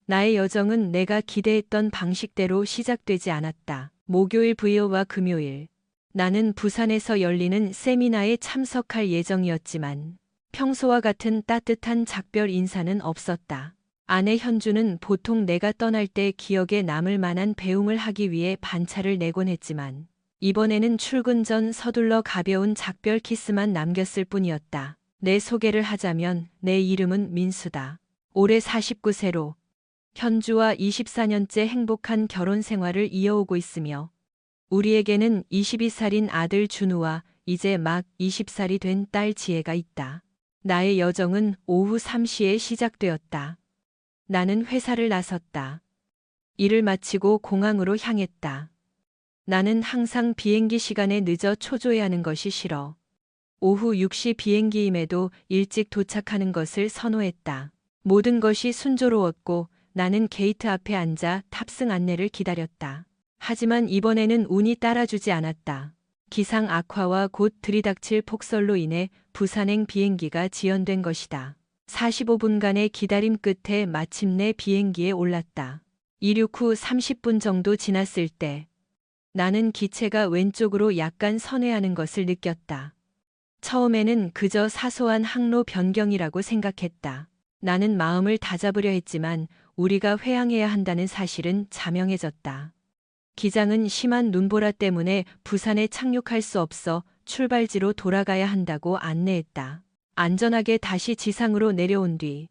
나의 여정은 내가 기대했던 방식대로 시작되지 않았다. 목요일 브이오와 금요일. 나는 부산에서 열리는 세미나에 참석할 예정이었지만 평소와 같은 따뜻한 작별 인사는 없었다. 아내 현주는 보통 내가 떠날 때 기억에 남을 만한 배웅을 하기 위해 반차를 내곤 했지만 이번에는 출근 전 서둘러 가벼운 작별 키스만 남겼을 뿐이었다. 내 소개를 하자면 내 이름은 민수다. 올해 49세로 현주와 24년째 행복한 결혼 생활을 이어오고 있으며 우리에게는 22살인 아들 준우와 이제 막 20살이 된 딸 지혜가 있다. 나의 여정은 오후 3시에 시작되었다. 나는 회사를 나섰다. 일을 마치고 공항으로 향했다. 나는 항상 비행기 시간에 늦어 초조해하는 것이 싫어. 오후 6시 비행기임에도 일찍 도착하는 것을 선호했다. 모든 것이 순조로웠고 나는 게이트 앞에 앉아 탑승 안내를 기다렸다. 하지만 이번에는 운이 따라주지 않았다. 기상 악화와 곧 들이닥칠 폭설로 인해 부산행 비행기가 지연된 것이다. 45분간의 기다림 끝에 마침내 비행기에 올랐다. 이륙 후 30분 정도 지났을 때 나는 기체가 왼쪽으로 약간 선회하는 것을 느꼈다. 처음에는 그저 사소한 항로 변경이라고 생각했다. 나는 마음을 다잡으려 했지만 우리가 회항해야 한다는 사실은 자명해졌다. 기장은 심한 눈보라 때문에 부산에 착륙할 수 없어 출발지로 돌아가야 한다고 안내했다. 안전하게 다시 지상으로 내려온 뒤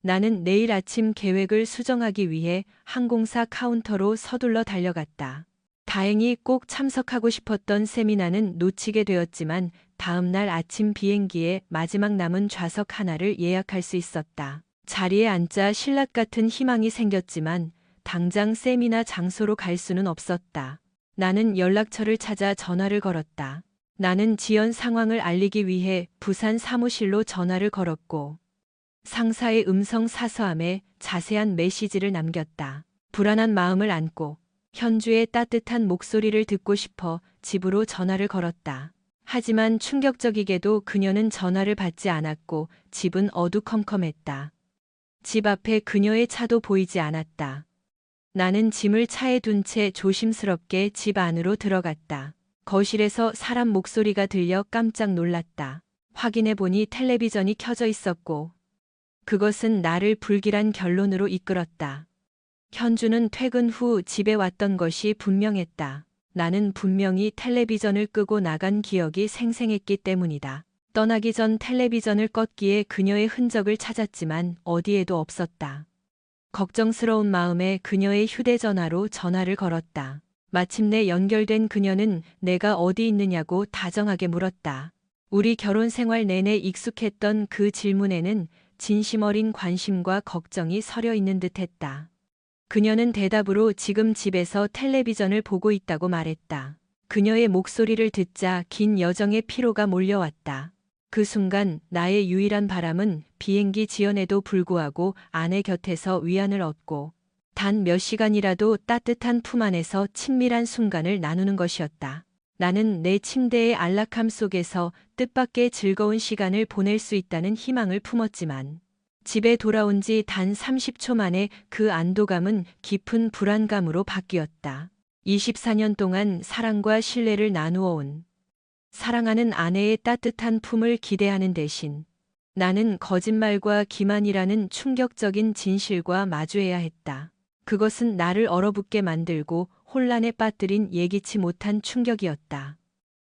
나는 내일 아침 계획을 수정하기 위해 항공사 카운터로 서둘러 달려갔다. 다행히 꼭 참석하고 싶었던 세미나는 놓치게 되었지만 다음 날 아침 비행기에 마지막 남은 좌석 하나를 예약할 수 있었다. 자리에 앉자 신락 같은 희망이 생겼지만 당장 세미나 장소로 갈 수는 없었다. 나는 연락처를 찾아 전화를 걸었다. 나는 지연 상황을 알리기 위해 부산 사무실로 전화를 걸었고 상사의 음성 사서함에 자세한 메시지를 남겼다. 불안한 마음을 안고 현주의 따뜻한 목소리를 듣고 싶어 집으로 전화를 걸었다. 하지만 충격적이게도 그녀는 전화를 받지 않았고 집은 어두컴컴했다. 집 앞에 그녀의 차도 보이지 않았다. 나는 짐을 차에 둔 채 조심스럽게 집 안으로 들어갔다. 거실에서 사람 목소리가 들려 깜짝 놀랐다. 확인해보니 텔레비전이 켜져 있었고 그것은 나를 불길한 결론으로 이끌었다. 현주는 퇴근 후 집에 왔던 것이 분명했다. 나는 분명히 텔레비전을 끄고 나간 기억이 생생했기 때문이다. 떠나기 전 텔레비전을 껐기에 그녀의 흔적을 찾았지만 어디에도 없었다. 걱정스러운 마음에 그녀의 휴대전화로 전화를 걸었다. 마침내 연결된 그녀는 내가 어디 있느냐고 다정하게 물었다. 우리 결혼 생활 내내 익숙했던 그 질문에는 진심 어린 관심과 걱정이 서려 있는 듯했다. 그녀는 대답으로 지금 집에서 텔레비전을 보고 있다고 말했다. 그녀의 목소리를 듣자 긴 여정의 피로가 몰려왔다. 그 순간 나의 유일한 바람은 비행기 지연에도 불구하고 아내 곁에서 위안을 얻고 단 몇 시간이라도 따뜻한 품 안에서 친밀한 순간을 나누는 것이었다. 나는 내 침대의 안락함 속에서 뜻밖의 즐거운 시간을 보낼 수 있다는 희망을 품었지만 집에 돌아온 지 단 30초 만에 그 안도감은 깊은 불안감으로 바뀌었다. 24년 동안 사랑과 신뢰를 나누어 온 사랑하는 아내의 따뜻한 품을 기대하는 대신 나는 거짓말과 기만이라는 충격적인 진실과 마주해야 했다. 그것은 나를 얼어붙게 만들고 혼란에 빠뜨린 예기치 못한 충격이었다.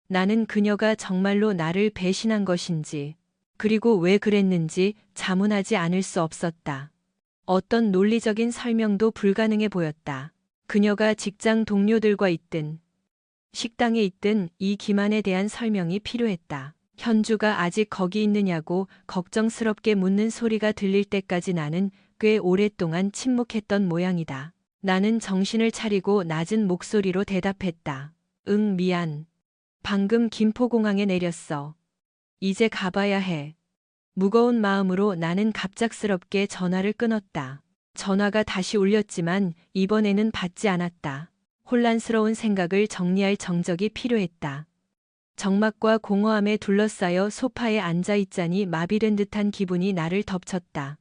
나는 그녀가 정말로 나를 배신한 것인지, 그리고 왜 그랬는지 자문하지 않을 수 없었다. 어떤 논리적인 설명도 불가능해 보였다. 그녀가 직장 동료들과 있든 식당에 있든 이 기만에 대한 설명이 필요했다. 현주가 아직 거기 있느냐고 걱정스럽게 묻는 소리가 들릴 때까지 나는 꽤 오랫동안 침묵했던 모양이다. 나는 정신을 차리고 낮은 목소리로 대답했다. 응, 미안. 방금 김포공항에 내렸어. 이제 가봐야 해. 무거운 마음으로 나는 갑작스럽게 전화를 끊었다. 전화가 다시 울렸지만 이번에는 받지 않았다. 혼란스러운 생각을 정리할 정적이 필요했다. 적막과 공허함에 둘러싸여 소파에 앉아 있자니 마비된 듯한 기분이 나를 덮쳤다.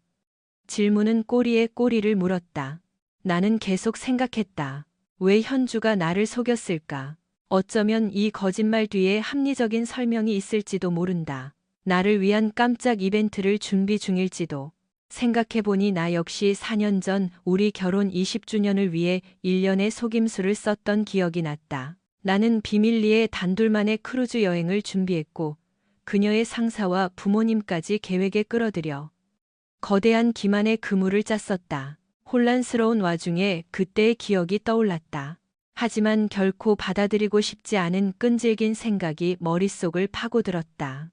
질문은 꼬리에 꼬리를 물었다. 나는 계속 생각했다. 왜 현주가 나를 속였을까? 어쩌면 이 거짓말 뒤에 합리적인 설명이 있을지도 모른다. 나를 위한 깜짝 이벤트를 준비 중일지도. 생각해보니 나 역시 4년 전 우리 결혼 20주년을 위해 일련의 속임수를 썼던 기억이 났다. 나는 비밀리에 단둘만의 크루즈 여행을 준비했고 그녀의 상사와 부모님까지 계획에 끌어들여 거대한 기만의 그물을 짰었다. 혼란스러운 와중에 그때의 기억이 떠올랐다. 하지만 결코 받아들이고 싶지 않은 끈질긴 생각이 머릿속을 파고들었다.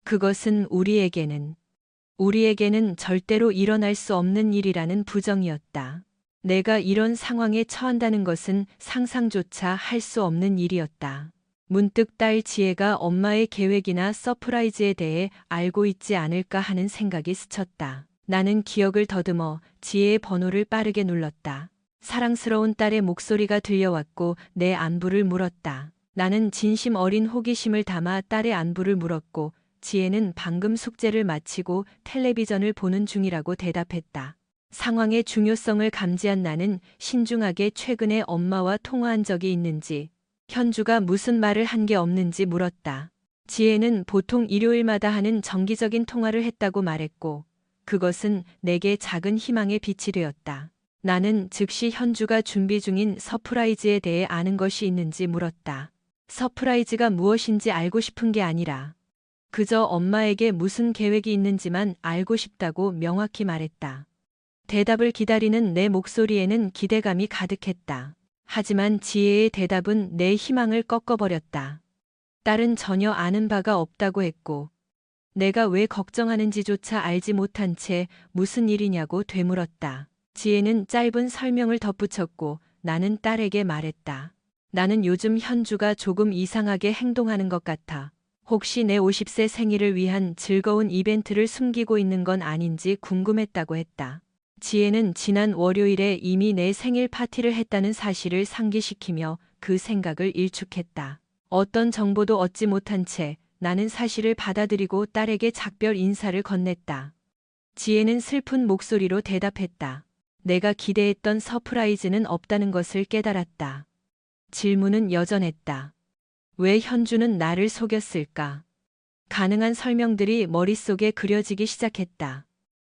그것은 우리에게는 절대로 일어날 수 없는 일이라는 부정이었다. 내가 이런 상황에 처한다는 것은 상상조차 할 수 없는 일이었다. 문득 딸 지혜가 엄마의 계획이나 서프라이즈에 대해 알고 있지 않을까 하는 생각이 스쳤다. 나는 기억을 더듬어 지혜의 번호를 빠르게 눌렀다. 사랑스러운 딸의 목소리가 들려왔고 내 안부를 물었다. 나는 진심 어린 호기심을 담아 딸의 안부를 물었고 지혜는 방금 숙제를 마치고 텔레비전을 보는 중이라고 대답했다. 상황의 중요성을 감지한 나는 신중하게 최근에 엄마와 통화한 적이 있는지, 현주가 무슨 말을 한 게 없는지 물었다. 지혜는 보통 일요일마다 하는 정기적인 통화를 했다고 말했고, 그것은 내게 작은 희망의 빛이 되었다. 나는 즉시 현주가 준비 중인 서프라이즈에 대해 아는 것이 있는지 물었다. 서프라이즈가 무엇인지 알고 싶은 게 아니라, 그저 엄마에게 무슨 계획이 있는지만 알고 싶다고 명확히 말했다. 대답을 기다리는 내 목소리에는 기대감이 가득했다. 하지만 지혜의 대답은 내 희망을 꺾어버렸다. 딸은 전혀 아는 바가 없다고 했고, 내가 왜 걱정하는지조차 알지 못한 채 무슨 일이냐고 되물었다. 지혜는 짧은 설명을 덧붙였고 나는 딸에게 말했다. 나는 요즘 현주가 조금 이상하게 행동하는 것 같아. 혹시 내 50세 생일을 위한 즐거운 이벤트를 숨기고 있는 건 아닌지 궁금했다고 했다. 지혜는 지난 월요일에 이미 내 생일 파티를 했다는 사실을 상기시키며 그 생각을 일축했다. 어떤 정보도 얻지 못한 채 나는 사실을 받아들이고 딸에게 작별 인사를 건넸다. 지혜는 슬픈 목소리로 대답했다. 내가 기대했던 서프라이즈는 없다는 것을 깨달았다. 질문은 여전했다. 왜 현주는 나를 속였을까? 가능한 설명들이 머릿속에 그려지기 시작했다.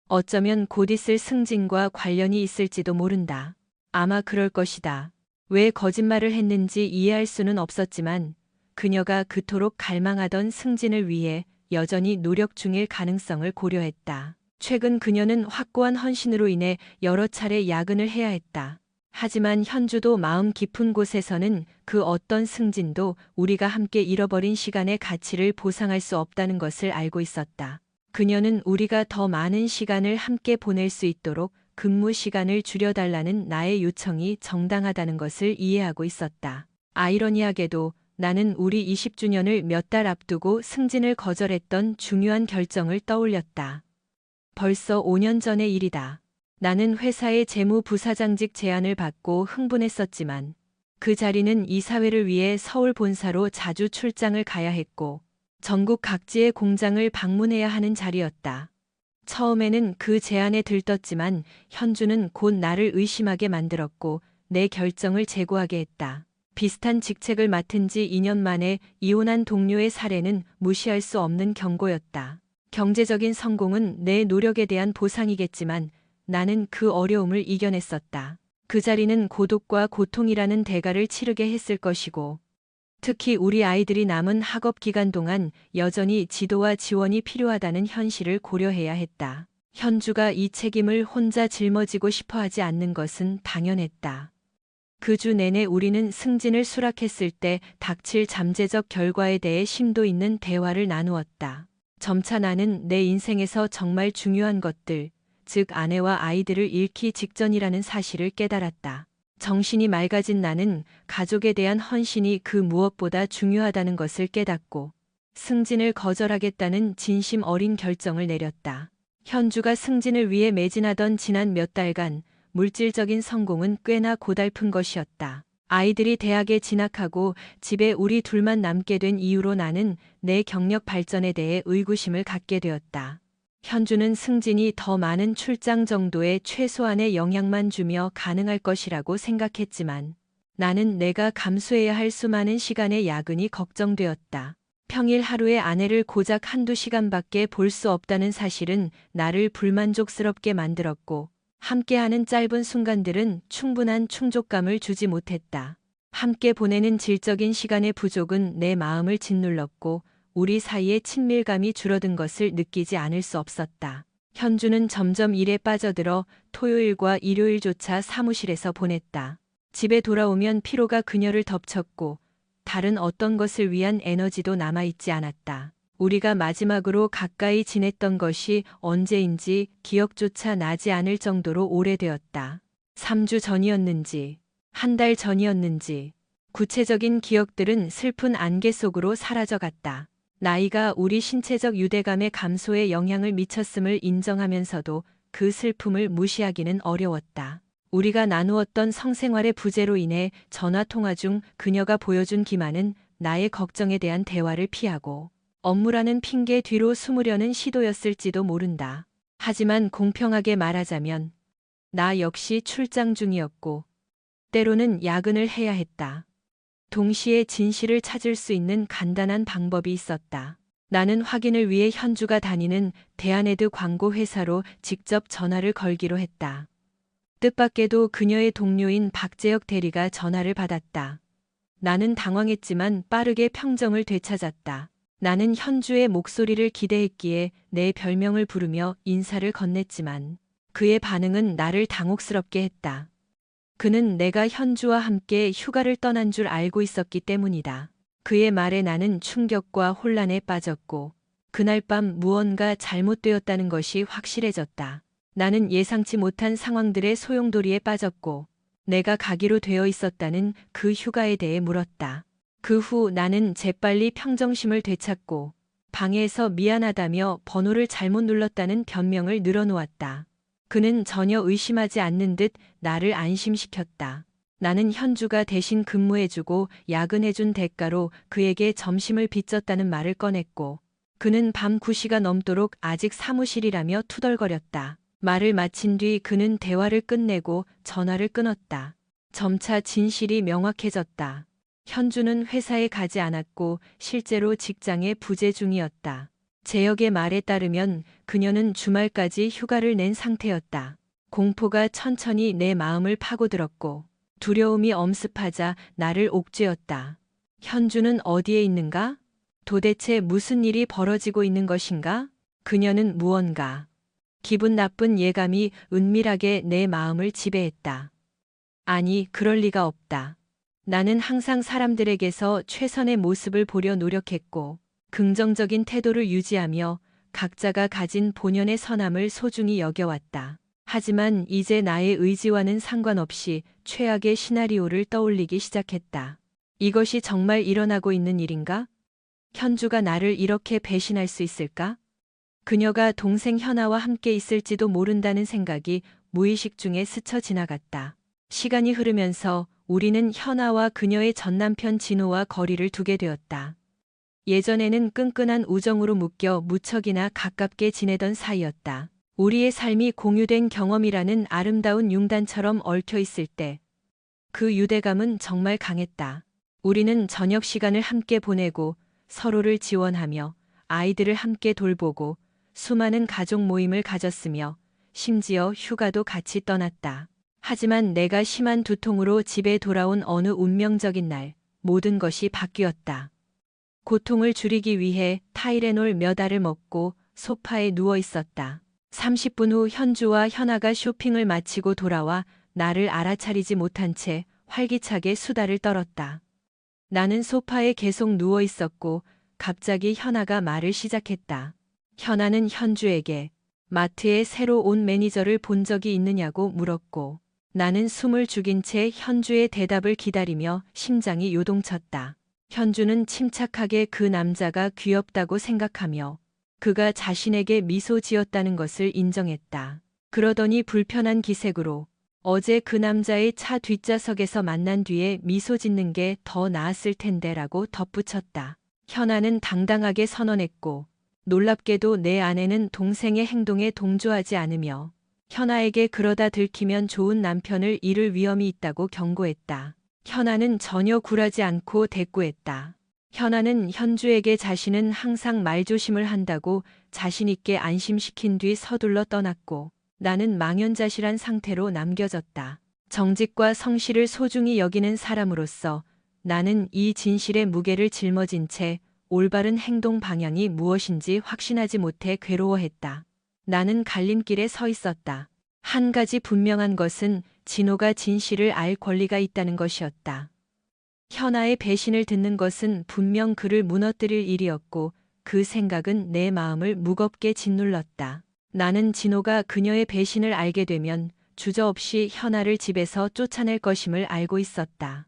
어쩌면 곧 있을 승진과 관련이 있을지도 모른다. 아마 그럴 것이다. 왜 거짓말을 했는지 이해할 수는 없었지만 그녀가 그토록 갈망하던 승진을 위해 여전히 노력 중일 가능성을 고려했다. 최근 그녀는 확고한 헌신으로 인해 여러 차례 야근을 해야 했다. 하지만 현주도 마음 깊은 곳에서는 그 어떤 승진도 우리가 함께 잃어버린 시간의 가치를 보상할 수 없다는 것을 알고 있었다. 그녀는 우리가 더 많은 시간을 함께 보낼 수 있도록 근무 시간을 줄여달라는 나의 요청이 정당하다는 것을 이해하고 있었다. 아이러니하게도 나는 우리 20주년을 몇 달 앞두고 승진을 거절했던 중요한 결정을 떠올렸다. 벌써 5년 전의 일이다. 나는 회사의 재무부사장직 제안을 받고 흥분했었지만 그 자리는 이사회를 위해 서울 본사로 자주 출장을 가야 했고 전국 각지의 공장을 방문해야 하는 자리였다. 처음에는 그 제안에 들떴지만 현주는 곧 나를 의심하게 만들었고 내 결정을 재고하게 했다. 비슷한 직책을 맡은 지 2년 만에 이혼한 동료의 사례는 무시할 수 없는 경고였다. 경제적인 성공은 내 노력에 대한 보상이겠지만 나는 그 어려움을 이겨냈었다. 그 자리는 고독과 고통이라는 대가를 치르게 했을 것이고 특히 우리 아이들이 남은 학업 기간 동안 여전히 지도와 지원이 필요하다는 현실을 고려해야 했다. 현주가 이 책임을 혼자 짊어지고 싶어하지 않는 것은 당연했다. 그 주 내내 우리는 승진을 수락했을 때 닥칠 잠재적 결과에 대해 심도 있는 대화를 나누었다. 점차 나는 내 인생에서 정말 중요한 것들, 즉 아내와 아이들을 잃기 직전이라는 사실을 깨달았다. 정신이 맑아진 나는 가족에 대한 헌신이 그 무엇보다 중요하다는 것을 깨닫고 승진을 거절하겠다는 진심 어린 결정을 내렸다. 현주가 승진을 위해 매진하던 지난 몇 달간 물질적인 성공은 꽤나 고달픈 것이었다. 아이들이 대학에 진학하고 집에 우리 둘만 남게 된 이후로 나는 내 경력 발전에 대해 의구심을 갖게 되었다. 현주는 승진이 더 많은 출장 정도의 최소한의 영향만 주며 가능할 것이라고 생각했지만 나는 내가 감수해야 할 수많은 시간의 야근이 걱정되었다. 평일 하루에 아내를 고작 한두 시간밖에 볼 수 없다는 사실은 나를 불만족스럽게 만들었고 함께하는 짧은 순간들은 충분한 충족감을 주지 못했다. 함께 보내는 질적인 시간의 부족은 내 마음을 짓눌렀고 우리 사이의 친밀감이 줄어든 것을 느끼지 않을 수 없었다. 현주는 점점 일에 빠져들어 토요일과 일요일조차 사무실에서 보냈다. 집에 돌아오면 피로가 그녀를 덮쳤고 다른 어떤 것을 위한 에너지도 남아있지 않았다. 우리가 마지막으로 가까이 지냈던 것이 언제인지 기억조차 나지 않을 정도로 오래되었다. 3주 전이었는지, 한 달 전이었는지, 구체적인 기억들은 슬픈 안개 속으로 사라져갔다. 나이가 우리 신체적 유대감의 감소에 영향을 미쳤음을 인정하면서도 그 슬픔을 무시하기는 어려웠다. 우리가 나누었던 성생활의 부재로 인해 전화통화 중 그녀가 보여준 기만은 나의 걱정에 대한 대화를 피하고 업무라는 핑계 뒤로 숨으려는 시도였을지도 모른다. 하지만 공평하게 말하자면 나 역시 출장 중이었고 때로는 야근을 해야 했다. 동시에 진실을 찾을 수 있는 간단한 방법이 있었다. 나는 확인을 위해 현주가 다니는 대한에드 광고 회사로 직접 전화를 걸기로 했다. 뜻밖에도 그녀의 동료인 박재혁 대리가 전화를 받았다. 나는 당황했지만 빠르게 평정을 되찾았다. 나는 현주의 목소리를 기대했기에 내 별명을 부르며 인사를 건넸지만 그의 반응은 나를 당혹스럽게 했다. 그는 내가 현주와 함께 휴가를 떠난 줄 알고 있었기 때문이다. 그의 말에 나는 충격과 혼란에 빠졌고 그날 밤 무언가 잘못되었다는 것이 확실해졌다. 나는 예상치 못한 상황들의 소용돌이에 빠졌고 내가 가기로 되어 있었다는 그 휴가에 대해 물었다. 그 후 나는 재빨리 평정심을 되찾고 방에서 미안하다며 번호를 잘못 눌렀다는 변명을 늘어놓았다. 그는 전혀 의심하지 않는 듯 나를 안심시켰다. 나는 현주가 대신 근무해주고 야근해준 대가로 그에게 점심을 빚졌다는 말을 꺼냈고 그는 밤 9시가 넘도록 아직 사무실이라며 투덜거렸다. 말을 마친 뒤 그는 대화를 끝내고 전화를 끊었다. 점차 진실이 명확해졌다. 현주는 회사에 가지 않았고 실제로 직장에 부재 중이었다. 재혁의 말에 따르면 그녀는 주말까지 휴가를 낸 상태였다. 공포가 천천히 내 마음을 파고들었고 두려움이 엄습하자 나를 옥죄었다. 현주는 어디에 있는가? 도대체 무슨 일이 벌어지고 있는 것인가? 그녀는 무언가. 기분 나쁜 예감이 은밀하게 내 마음을 지배했다. 아니, 그럴 리가 없다. 나는 항상 사람들에게서 최선의 모습을 보려 노력했고 긍정적인 태도를 유지하며 각자가 가진 본연의 선함을 소중히 여겨왔다. 하지만 이제 나의 의지와는 상관없이 최악의 시나리오를 떠올리기 시작했다. 이것이 정말 일어나고 있는 일인가? 현주가 나를 이렇게 배신할 수 있을까? 그녀가 동생 현아와 함께 있을지도 모른다는 생각이 무의식 중에 스쳐 지나갔다. 시간이 흐르면서 우리는 현아와 그녀의 전남편 진호와 거리를 두게 되었다. 예전에는 끈끈한 우정으로 묶여 무척이나 가깝게 지내던 사이였다. 우리의 삶이 공유된 경험이라는 아름다운 융단처럼 얽혀 있을 때 그 유대감은 정말 강했다. 우리는 저녁 시간을 함께 보내고 서로를 지원하며 아이들을 함께 돌보고 수많은 가족 모임을 가졌으며 심지어 휴가도 같이 떠났다. 하지만 내가 심한 두통으로 집에 돌아온 어느 운명적인 날 모든 것이 바뀌었다. 고통을 줄이기 위해 타이레놀 몇 알을 먹고 소파에 누워 있었다. 30분 후 현주와 현아가 쇼핑을 마치고 돌아와 나를 알아차리지 못한 채 활기차게 수다를 떨었다. 나는 소파에 계속 누워 있었고 갑자기 현아가 말을 시작했다. 현아는 현주에게 마트에 새로 온 매니저를 본 적이 있느냐고 물었고 나는 숨을 죽인 채 현주의 대답을 기다리며 심장이 요동쳤다. 현주는 침착하게 그 남자가 귀엽다고 생각하며 그가 자신에게 미소 지었다는 것을 인정했다. 그러더니 불편한 기색으로 어제 그 남자의 차 뒷좌석에서 만난 뒤에 미소 짓는 게 더 나았을 텐데라고 덧붙였다. 현아는 당당하게 선언했고 놀랍게도 내 아내는 동생의 행동에 동조하지 않으며 현아에게 그러다 들키면 좋은 남편을 잃을 위험이 있다고 경고했다. 현아는 전혀 굴하지 않고 대꾸했다. 현아는 현주에게 자신은 항상 말조심을 한다고 자신있게 안심시킨 뒤 서둘러 떠났고 나는 망연자실한 상태로 남겨졌다. 정직과 성실을 소중히 여기는 사람으로서 나는 이 진실의 무게를 짊어진 채 올바른 행동 방향이 무엇인지 확신하지 못해 괴로워했다. 나는 갈림길에 서 있었다. 한 가지 분명한 것은 진호가 진실을 알 권리가 있다는 것이었다. 현아의 배신을 듣는 것은 분명 그를 무너뜨릴 일이었고 그 생각은 내 마음을 무겁게 짓눌렀다. 나는 진호가 그녀의 배신을 알게 되면 주저없이 현아를 집에서 쫓아낼 것임을 알고 있었다.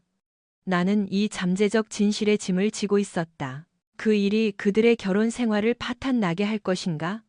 나는 이 잠재적 진실의 짐을 지고 있었다. 그 일이 그들의 결혼 생활을 파탄나게 할 것인가?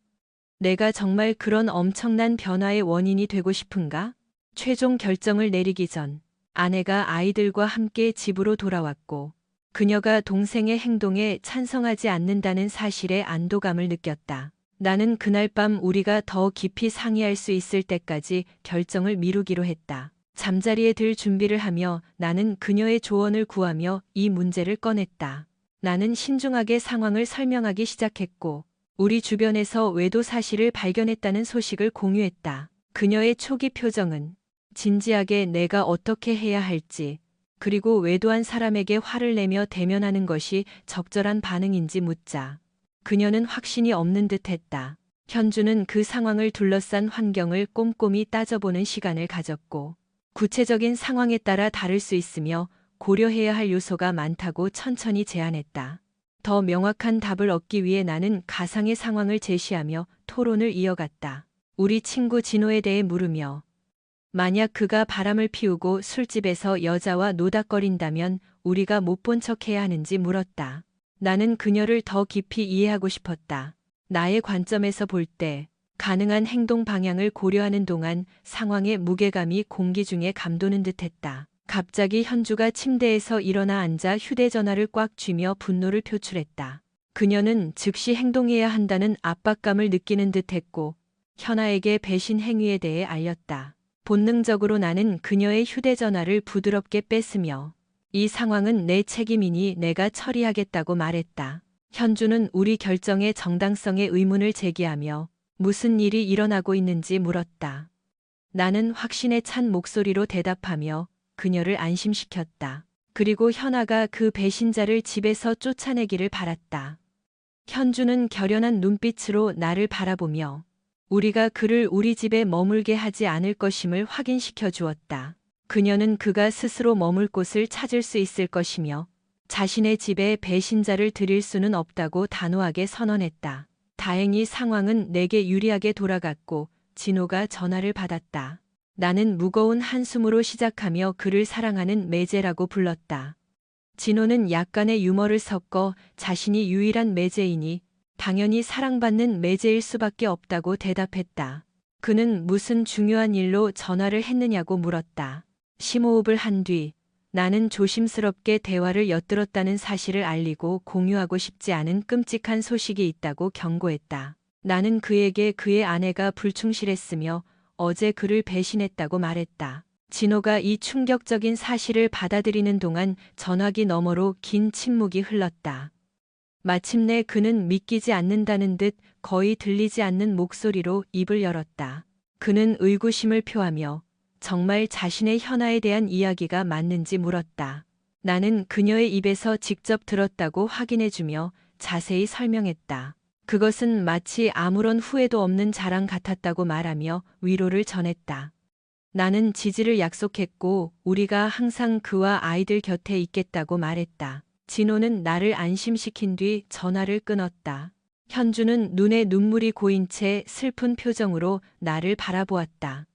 내가 정말 그런 엄청난 변화의 원인이 되고 싶은가? 최종 결정을 내리기 전 아내가 아이들과 함께 집으로 돌아왔고 그녀가 동생의 행동에 찬성하지 않는다는 사실에 안도감을 느꼈다. 나는 그날 밤 우리가 더 깊이 상의할 수 있을 때까지 결정을 미루기로 했다. 잠자리에 들 준비를 하며 나는 그녀의 조언을 구하며 이 문제를 꺼냈다. 나는 신중하게 상황을 설명하기 시작했고 우리 주변에서 외도 사실을 발견했다는 소식을 공유했다. 그녀의 초기 표정은 진지하게 내가 어떻게 해야 할지 그리고 외도한 사람에게 화를 내며 대면하는 것이 적절한 반응인지 묻자 그녀는 확신이 없는 듯했다. 현주는 그 상황을 둘러싼 환경을 꼼꼼히 따져보는 시간을 가졌고 구체적인 상황에 따라 다를 수 있으며 고려해야 할 요소가 많다고 천천히 제안했다. 더 명확한 답을 얻기 위해 나는 가상의 상황을 제시하며 토론을 이어갔다. 우리 친구 진호에 대해 물으며 만약 그가 바람을 피우고 술집에서 여자와 노닥거린다면 우리가 못 본 척해야 하는지 물었다. 나는 그녀를 더 깊이 이해하고 싶었다. 나의 관점에서 볼 때 가능한 행동 방향을 고려하는 동안 상황의 무게감이 공기 중에 감도는 듯했다. 갑자기 현주가 침대에서 일어나 앉아 휴대전화를 꽉 쥐며 분노를 표출했다. 그녀는 즉시 행동해야 한다는 압박감을 느끼는 듯했고 현아에게 배신 행위에 대해 알렸다. 본능적으로 나는 그녀의 휴대전화를 부드럽게 뺐으며 이 상황은 내 책임이니 내가 처리하겠다고 말했다. 현주는 우리 결정의 정당성에 의문을 제기하며 무슨 일이 일어나고 있는지 물었다. 나는 확신에 찬 목소리로 대답하며 그녀를 안심시켰다. 그리고 현아가 그 배신자를 집에서 쫓아내기를 바랐다. 현주는 결연한 눈빛으로 나를 바라보며 우리가 그를 우리 집에 머물게 하지 않을 것임을 확인시켜 주었다. 그녀는 그가 스스로 머물 곳을 찾을 수 있을 것이며 자신의 집에 배신자를 들일 수는 없다고 단호하게 선언했다. 다행히 상황은 내게 유리하게 돌아갔고 진호가 전화를 받았다. 나는 무거운 한숨으로 시작하며 그를 사랑하는 매제라고 불렀다. 진호는 약간의 유머를 섞어 자신이 유일한 매제이니 당연히 사랑받는 매제일 수밖에 없다고 대답했다. 그는 무슨 중요한 일로 전화를 했느냐고 물었다. 심호흡을 한 뒤 나는 조심스럽게 대화를 엿들었다는 사실을 알리고 공유하고 싶지 않은 끔찍한 소식이 있다고 경고했다. 나는 그에게 그의 아내가 불충실했으며 어제 그를 배신했다고 말했다. 진호가 이 충격적인 사실을 받아들이는 동안 전화기 너머로 긴 침묵이 흘렀다. 마침내 그는 믿기지 않는다는 듯 거의 들리지 않는 목소리로 입을 열었다. 그는 의구심을 표하며 정말 자신의 현아에 대한 이야기가 맞는지 물었다. 나는 그녀의 입에서 직접 들었다고 확인해주며 자세히 설명했다. 그것은 마치 아무런 후회도 없는 자랑 같았다고 말하며 위로를 전했다. 나는 지지를 약속했고 우리가 항상 그와 아이들 곁에 있겠다고 말했다. 진호는 나를 안심시킨 뒤 전화를 끊었다. 현주는 눈에 눈물이 고인 채 슬픈 표정으로 나를 바라보았다.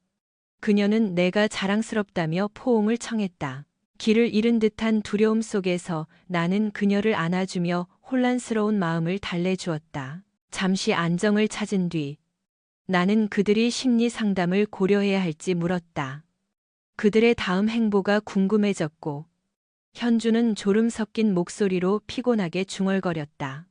그녀는 내가 자랑스럽다며 포옹을 청했다. 길을 잃은 듯한 두려움 속에서 나는 그녀를 안아주며 혼란스러운 마음을 달래주었다. 잠시 안정을 찾은 뒤 나는 그들이 심리 상담을 고려해야 할지 물었다. 그들의 다음 행보가 궁금해졌고 현주는 졸음 섞인 목소리로 피곤하게 중얼거렸다.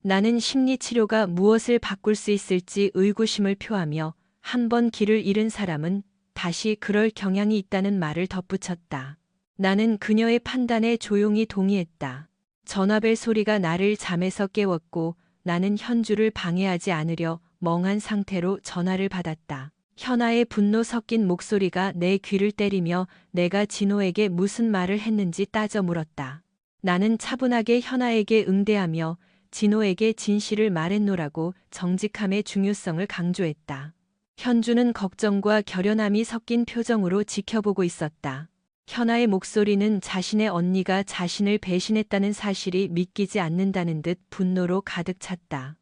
나는 심리치료가 무엇을 바꿀 수 있을지 의구심을 표하며 한 번 길을 잃은 사람은 다시 그럴 경향이 있다는 말을 덧붙였다. 나는 그녀의 판단에 조용히 동의했다. 전화벨 소리가 나를 잠에서 깨웠고 나는 현주를 방해하지 않으려 멍한 상태로 전화를 받았다. 현아의 분노 섞인 목소리가 내 귀를 때리며 내가 진호에게 무슨 말을 했는지 따져 물었다. 나는 차분하게 현아에게 응대하며 진호에게 진실을 말했노라고 정직함의 중요성을 강조했다. 현주는 걱정과 결연함이 섞인 표정으로 지켜보고 있었다. 현아의 목소리는 자신의 언니가 자신을 배신했다는 사실이 믿기지 않는다는 듯 분노로 가득 찼다.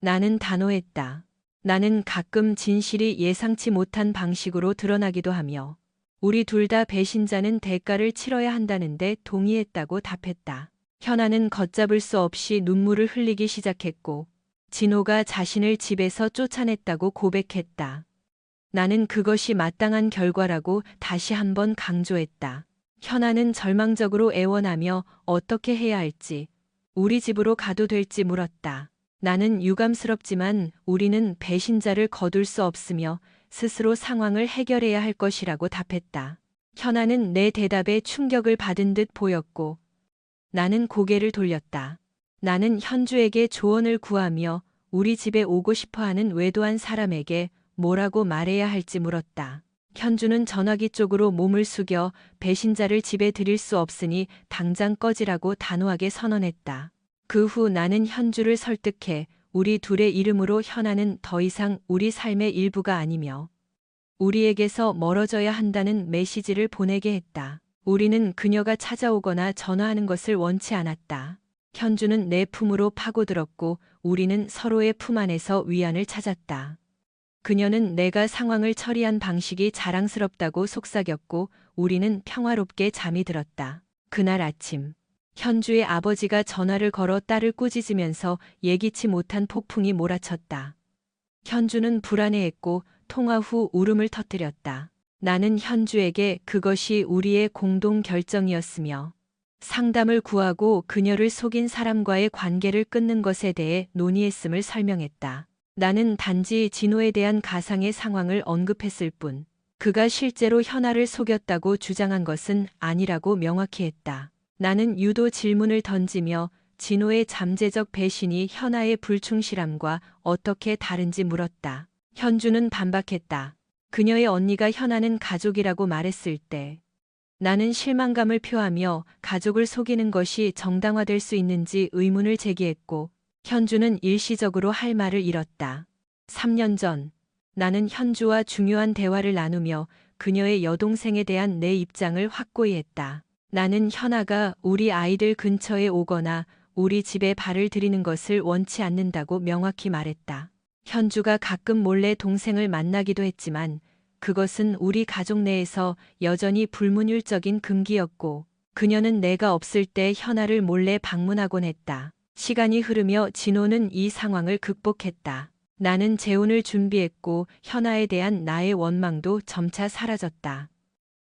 나는 단호했다. 나는 가끔 진실이 예상치 못한 방식으로 드러나기도 하며 우리 둘 다 배신자는 대가를 치러야 한다는데 동의했다고 답했다. 현아는 걷잡을 수 없이 눈물을 흘리기 시작했고 진호가 자신을 집에서 쫓아냈다고 고백했다. 나는 그것이 마땅한 결과라고 다시 한번 강조했다. 현아는 절망적으로 애원하며 어떻게 해야 할지, 우리 집으로 가도 될지 물었다. 나는 유감스럽지만 우리는 배신자를 거둘 수 없으며 스스로 상황을 해결해야 할 것이라고 답했다. 현아는 내 대답에 충격을 받은 듯 보였고 나는 고개를 돌렸다. 나는 현주에게 조언을 구하며 우리 집에 오고 싶어하는 외도한 사람에게 뭐라고 말해야 할지 물었다. 현주는 전화기 쪽으로 몸을 숙여 배신자를 집에 들일 수 없으니 당장 꺼지라고 단호하게 선언했다. 그 후 나는 현주를 설득해 우리 둘의 이름으로 현아는 더 이상 우리 삶의 일부가 아니며 우리에게서 멀어져야 한다는 메시지를 보내게 했다. 우리는 그녀가 찾아오거나 전화하는 것을 원치 않았다. 현주는 내 품으로 파고들었고 우리는 서로의 품 안에서 위안을 찾았다. 그녀는 내가 상황을 처리한 방식이 자랑스럽다고 속삭였고 우리는 평화롭게 잠이 들었다. 그날 아침 현주의 아버지가 전화를 걸어 딸을 꾸짖으면서 예기치 못한 폭풍이 몰아쳤다. 현주는 불안해했고 통화 후 울음을 터뜨렸다. 나는 현주에게 그것이 우리의 공동 결정이었으며 상담을 구하고 그녀를 속인 사람과의 관계를 끊는 것에 대해 논의했음을 설명했다. 나는 단지 진호에 대한 가상의 상황을 언급했을 뿐 그가 실제로 현아를 속였다고 주장한 것은 아니라고 명확히 했다. 나는 유도 질문을 던지며 진호의 잠재적 배신이 현아의 불충실함과 어떻게 다른지 물었다. 현주는 반박했다. 그녀의 언니가 현아는 가족이라고 말했을 때 나는 실망감을 표하며 가족을 속이는 것이 정당화될 수 있는지 의문을 제기했고 현주는 일시적으로 할 말을 잃었다. 3년 전 나는 현주와 중요한 대화를 나누며 그녀의 여동생에 대한 내 입장을 확고히 했다. 나는 현아가 우리 아이들 근처에 오거나 우리 집에 발을 들이는 것을 원치 않는다고 명확히 말했다. 현주가 가끔 몰래 동생을 만나기도 했지만 그것은 우리 가족 내에서 여전히 불문율적인 금기였고 그녀는 내가 없을 때 현아를 몰래 방문하곤 했다. 시간이 흐르며 진호는 이 상황을 극복했다. 나는 재혼을 준비했고 현아에 대한 나의 원망도 점차 사라졌다.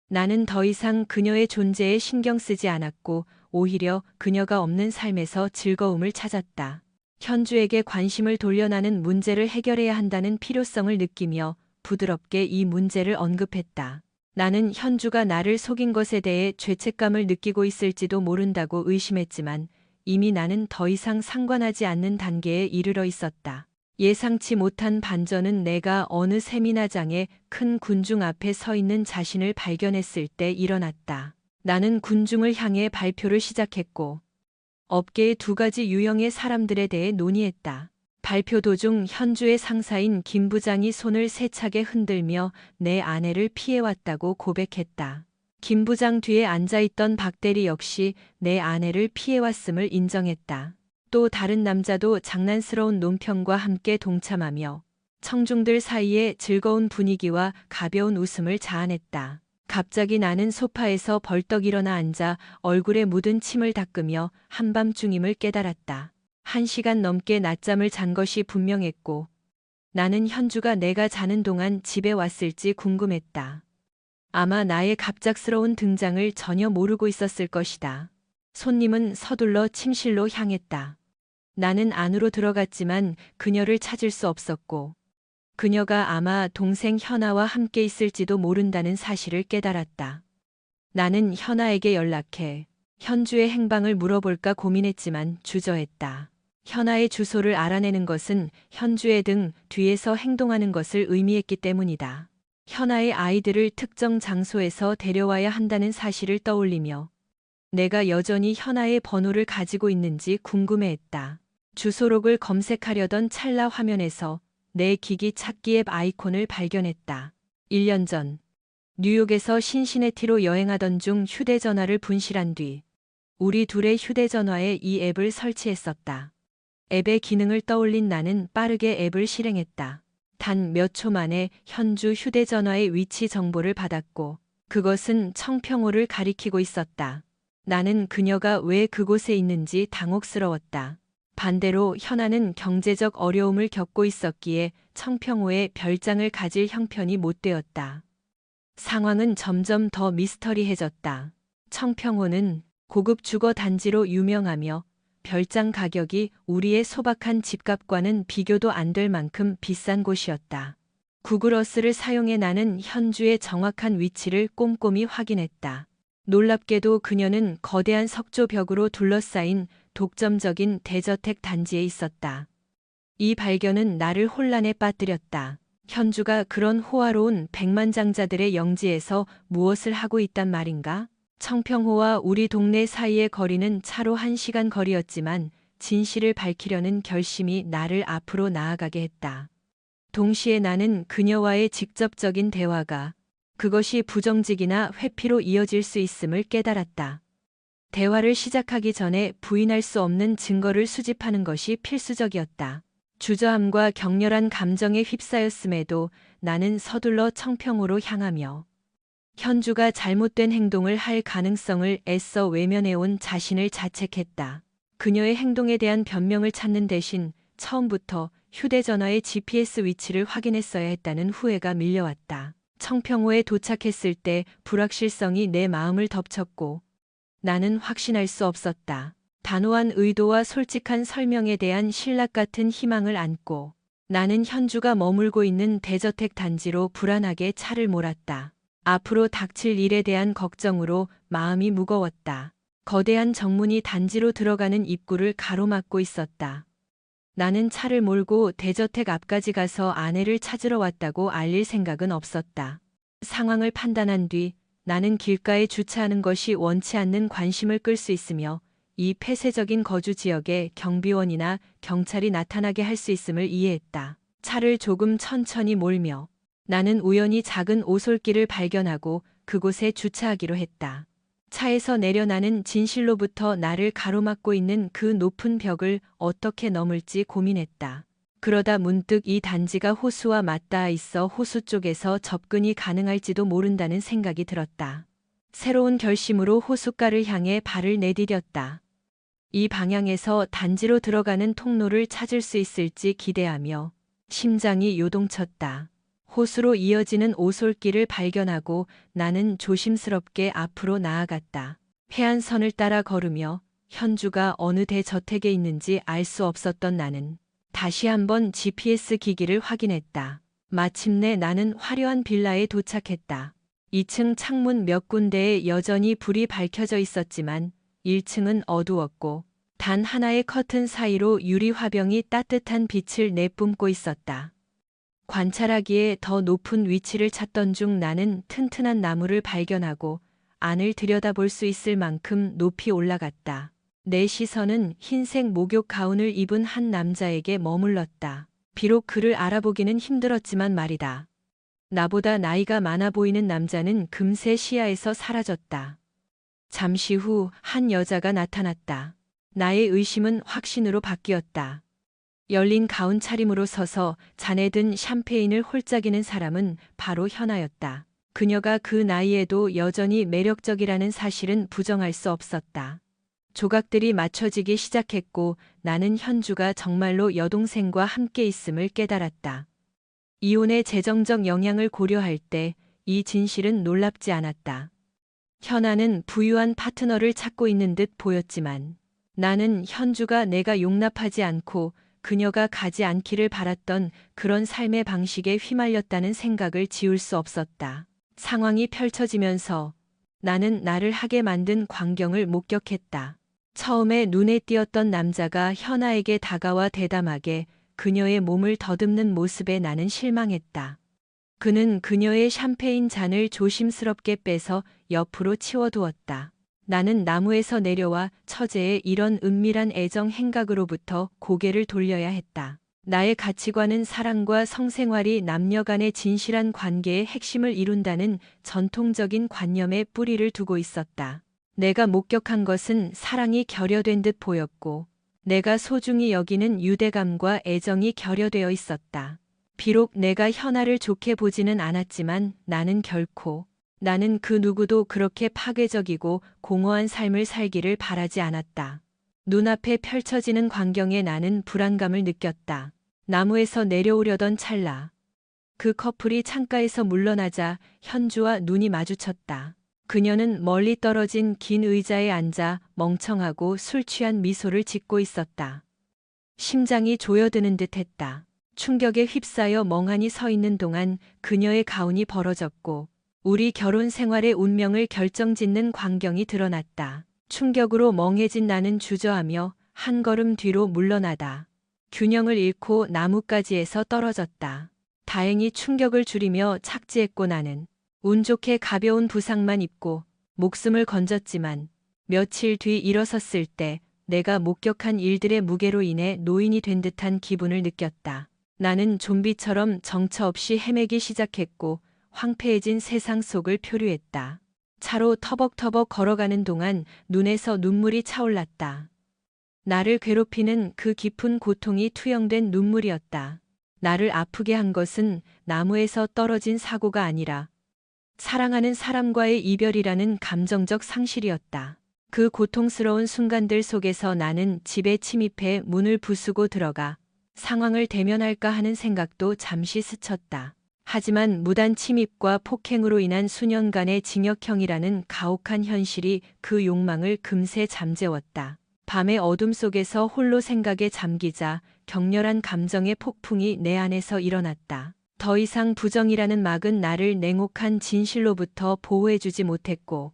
나는 더 이상 그녀의 존재에 신경 쓰지 않았고 오히려 그녀가 없는 삶에서 즐거움을 찾았다. 현주에게 관심을 돌려나는 문제를 해결해야 한다는 필요성을 느끼며 부드럽게 이 문제를 언급했다. 나는 현주가 나를 속인 것에 대해 죄책감을 느끼고 있을지도 모른다고 의심했지만 이미 나는 더 이상 상관하지 않는 단계에 이르러 있었다. 예상치 못한 반전은 내가 어느 세미나장에 큰 군중 앞에 서 있는 자신을 발견했을 때 일어났다. 나는 군중을 향해 발표를 시작했고 업계의 두 가지 유형의 사람들에 대해 논의했다. 발표 도중 현주의 상사인 김 부장이 손을 세차게 흔들며 내 아내를 피해왔다고 고백했다. 김 부장 뒤에 앉아있던 박 대리 역시 내 아내를 피해왔음을 인정했다. 또 다른 남자도 장난스러운 논평과 함께 동참하며 청중들 사이에 즐거운 분위기와 가벼운 웃음을 자아냈다. 갑자기 나는 소파에서 벌떡 일어나 앉아 얼굴에 묻은 침을 닦으며 한밤중임을 깨달았다. 1시간 넘게 낮잠을 잔 것이 분명했고 나는 현주가 내가 자는 동안 집에 왔을지 궁금했다. 아마 나의 갑작스러운 등장을 전혀 모르고 있었을 것이다. 손님은 서둘러 침실로 향했다. 나는 안으로 들어갔지만 그녀를 찾을 수 없었고, 그녀가 아마 동생 현아와 함께 있을지도 모른다는 사실을 깨달았다. 나는 현아에게 연락해 현주의 행방을 물어볼까 고민했지만 주저했다. 현아의 주소를 알아내는 것은 현주의 등 뒤에서 행동하는 것을 의미했기 때문이다. 현아의 아이들을 특정 장소에서 데려와야 한다는 사실을 떠올리며 내가 여전히 현아의 번호를 가지고 있는지 궁금해했다. 주소록을 검색하려던 찰나 화면에서 내 기기 찾기 앱 아이콘을 발견했다. 1년 전 뉴욕에서 신시내티로 여행하던 중 휴대전화를 분실한 뒤 우리 둘의 휴대전화에 이 앱을 설치했었다. 앱의 기능을 떠올린 나는 빠르게 앱을 실행했다. 단 몇 초 만에 현주 휴대전화의 위치 정보를 받았고 그것은 청평호를 가리키고 있었다. 나는 그녀가 왜 그곳에 있는지 당혹스러웠다. 반대로 현아는 경제적 어려움을 겪고 있었기에 청평호에 별장을 가질 형편이 못 되었다. 상황은 점점 더 미스터리해졌다. 청평호는 고급 주거 단지로 유명하며 별장 가격이 우리의 소박한 집값과는 비교도 안 될 만큼 비싼 곳이었다. 구글어스를 사용해 나는 현주의 정확한 위치를 꼼꼼히 확인했다. 놀랍게도 그녀는 거대한 석조벽으로 둘러싸인 독점적인 대저택 단지에 있었다. 이 발견은 나를 혼란에 빠뜨렸다. 현주가 그런 호화로운 백만장자들의 영지에서 무엇을 하고 있단 말인가? 청평호와 우리 동네 사이의 거리는 차로 1시간 거리였지만 진실을 밝히려는 결심이 나를 앞으로 나아가게 했다. 동시에 나는 그녀와의 직접적인 대화가 그것이 부정직이나 회피로 이어질 수 있음을 깨달았다. 대화를 시작하기 전에 부인할 수 없는 증거를 수집하는 것이 필수적이었다. 주저함과 격렬한 감정에 휩싸였음에도 나는 서둘러 청평호로 향하며 현주가 잘못된 행동을 할 가능성을 애써 외면해온 자신을 자책했다. 그녀의 행동에 대한 변명을 찾는 대신 처음부터 휴대전화의 GPS 위치를 확인했어야 했다는 후회가 밀려왔다. 청평호에 도착했을 때 불확실성이 내 마음을 덮쳤고 나는 확신할 수 없었다. 단호한 의도와 솔직한 설명에 대한 신락 같은 희망을 안고 나는 현주가 머물고 있는 대저택 단지로 불안하게 차를 몰았다. 앞으로 닥칠 일에 대한 걱정으로 마음이 무거웠다. 거대한 정문이 단지로 들어가는 입구를 가로막고 있었다. 나는 차를 몰고 대저택 앞까지 가서 아내를 찾으러 왔다고 알릴 생각은 없었다. 상황을 판단한 뒤 나는 길가에 주차하는 것이 원치 않는 관심을 끌 수 있으며 이 폐쇄적인 거주 지역에 경비원이나 경찰이 나타나게 할 수 있음을 이해했다. 차를 조금 천천히 몰며 나는 우연히 작은 오솔길을 발견하고 그곳에 주차하기로 했다. 차에서 내려 나는 진실로부터 나를 가로막고 있는 그 높은 벽을 어떻게 넘을지 고민했다. 그러다 문득 이 단지가 호수와 맞닿아 있어 호수 쪽에서 접근이 가능할지도 모른다는 생각이 들었다. 새로운 결심으로 호숫가를 향해 발을 내디뎠다. 이 방향에서 단지로 들어가는 통로를 찾을 수 있을지 기대하며 심장이 요동쳤다. 호수로 이어지는 오솔길을 발견하고 나는 조심스럽게 앞으로 나아갔다. 해안선을 따라 걸으며 현주가 어느 대저택에 있는지 알 수 없었던 나는 다시 한번 GPS 기기를 확인했다. 마침내 나는 화려한 빌라에 도착했다. 2층 창문 몇 군데에 여전히 불이 밝혀져 있었지만 1층은 어두웠고 단 하나의 커튼 사이로 유리 화병이 따뜻한 빛을 내뿜고 있었다. 관찰하기에 더 높은 위치를 찾던 중 나는 튼튼한 나무를 발견하고 안을 들여다볼 수 있을 만큼 높이 올라갔다. 내 시선은 흰색 목욕 가운을 입은 한 남자에게 머물렀다. 비록 그를 알아보기는 힘들었지만 말이다. 나보다 나이가 많아 보이는 남자는 금세 시야에서 사라졌다. 잠시 후 한 여자가 나타났다. 나의 의심은 확신으로 바뀌었다. 열린 가운 차림으로 서서 잔에 든 샴페인을 홀짝이는 사람은 바로 현아였다. 그녀가 그 나이에도 여전히 매력적이라는 사실은 부정할 수 없었다. 조각들이 맞춰지기 시작했고 나는 현주가 정말로 여동생과 함께 있음을 깨달았다. 이혼의 재정적 영향을 고려할 때 이 진실은 놀랍지 않았다. 현아는 부유한 파트너를 찾고 있는 듯 보였지만 나는 현주가 내가 용납하지 않고 그녀가 가지 않기를 바랐던 그런 삶의 방식에 휘말렸다는 생각을 지울 수 없었다. 상황이 펼쳐지면서 나는 나를 하게 만든 광경을 목격했다. 처음에 눈에 띄었던 남자가 현아에게 다가와 대담하게 그녀의 몸을 더듬는 모습에 나는 실망했다. 그는 그녀의 샴페인 잔을 조심스럽게 빼서 옆으로 치워두었다. 나는 나무에서 내려와 처제의 이런 은밀한 애정 행각으로부터 고개를 돌려야 했다. 나의 가치관은 사랑과 성생활이 남녀 간의 진실한 관계의 핵심을 이룬다는 전통적인 관념에 뿌리를 두고 있었다. 내가 목격한 것은 사랑이 결여된 듯 보였고, 내가 소중히 여기는 유대감과 애정이 결여되어 있었다. 비록 내가 현아를 좋게 보지는 않았지만 나는 그 누구도 그렇게 파괴적이고 공허한 삶을 살기를 바라지 않았다. 눈앞에 펼쳐지는 광경에 나는 불안감을 느꼈다. 나무에서 내려오려던 찰나. 그 커플이 창가에서 물러나자 현주와 눈이 마주쳤다. 그녀는 멀리 떨어진 긴 의자에 앉아 멍청하고 술 취한 미소를 짓고 있었다. 심장이 조여드는 듯 했다. 충격에 휩싸여 멍하니 서 있는 동안 그녀의 가운이 벌어졌고 우리 결혼 생활의 운명을 결정짓는 광경이 드러났다. 충격으로 멍해진 나는 주저하며 한 걸음 뒤로 물러나다. 균형을 잃고 나뭇가지에서 떨어졌다. 다행히 충격을 줄이며 착지했고 나는 운 좋게 가벼운 부상만 입고 목숨을 건졌지만 며칠 뒤 일어섰을 때 내가 목격한 일들의 무게로 인해 노인이 된 듯한 기분을 느꼈다. 나는 좀비처럼 정처 없이 헤매기 시작했고 황폐해진 세상 속을 표류했다. 차로 터벅터벅 걸어가는 동안 눈에서 눈물이 차올랐다. 나를 괴롭히는 그 깊은 고통이 투영된 눈물이었다. 나를 아프게 한 것은 나무에서 떨어진 사고가 아니라 사랑하는 사람과의 이별이라는 감정적 상실이었다. 그 고통스러운 순간들 속에서 나는 집에 침입해 문을 부수고 들어가 상황을 대면할까 하는 생각도 잠시 스쳤다. 하지만 무단 침입과 폭행으로 인한 수년간의 징역형이라는 가혹한 현실이 그 욕망을 금세 잠재웠다. 밤의 어둠 속에서 홀로 생각에 잠기자 격렬한 감정의 폭풍이 내 안에서 일어났다. 더 이상 부정이라는 막은 나를 냉혹한 진실로부터 보호해주지 못했고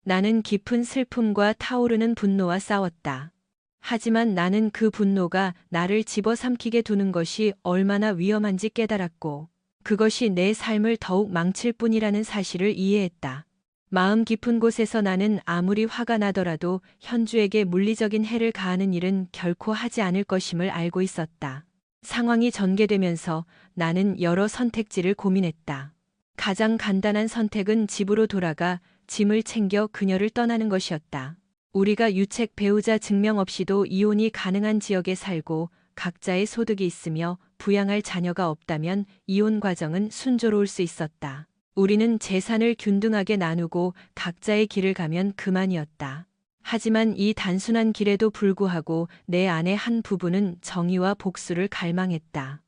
나는 깊은 슬픔과 타오르는 분노와 싸웠다. 하지만 나는 그 분노가 나를 집어삼키게 두는 것이 얼마나 위험한지 깨달았고 그것이 내 삶을 더욱 망칠 뿐이라는 사실을 이해했다. 마음 깊은 곳에서 나는 아무리 화가 나더라도 현주에게 물리적인 해를 가하는 일은 결코 하지 않을 것임을 알고 있었다. 상황이 전개되면서 나는 여러 선택지를 고민했다. 가장 간단한 선택은 집으로 돌아가 짐을 챙겨 그녀를 떠나는 것이었다. 우리가 유책 배우자 증명 없이도 이혼이 가능한 지역에 살고 각자의 소득이 있으며 부양할 자녀가 없다면 이혼 과정은 순조로울 수 있었다. 우리는 재산을 균등하게 나누고 각자의 길을 가면 그만이었다. 하지만 이 단순한 길에도 불구하고 내 안의 한 부분은 정의와 복수를 갈망했다.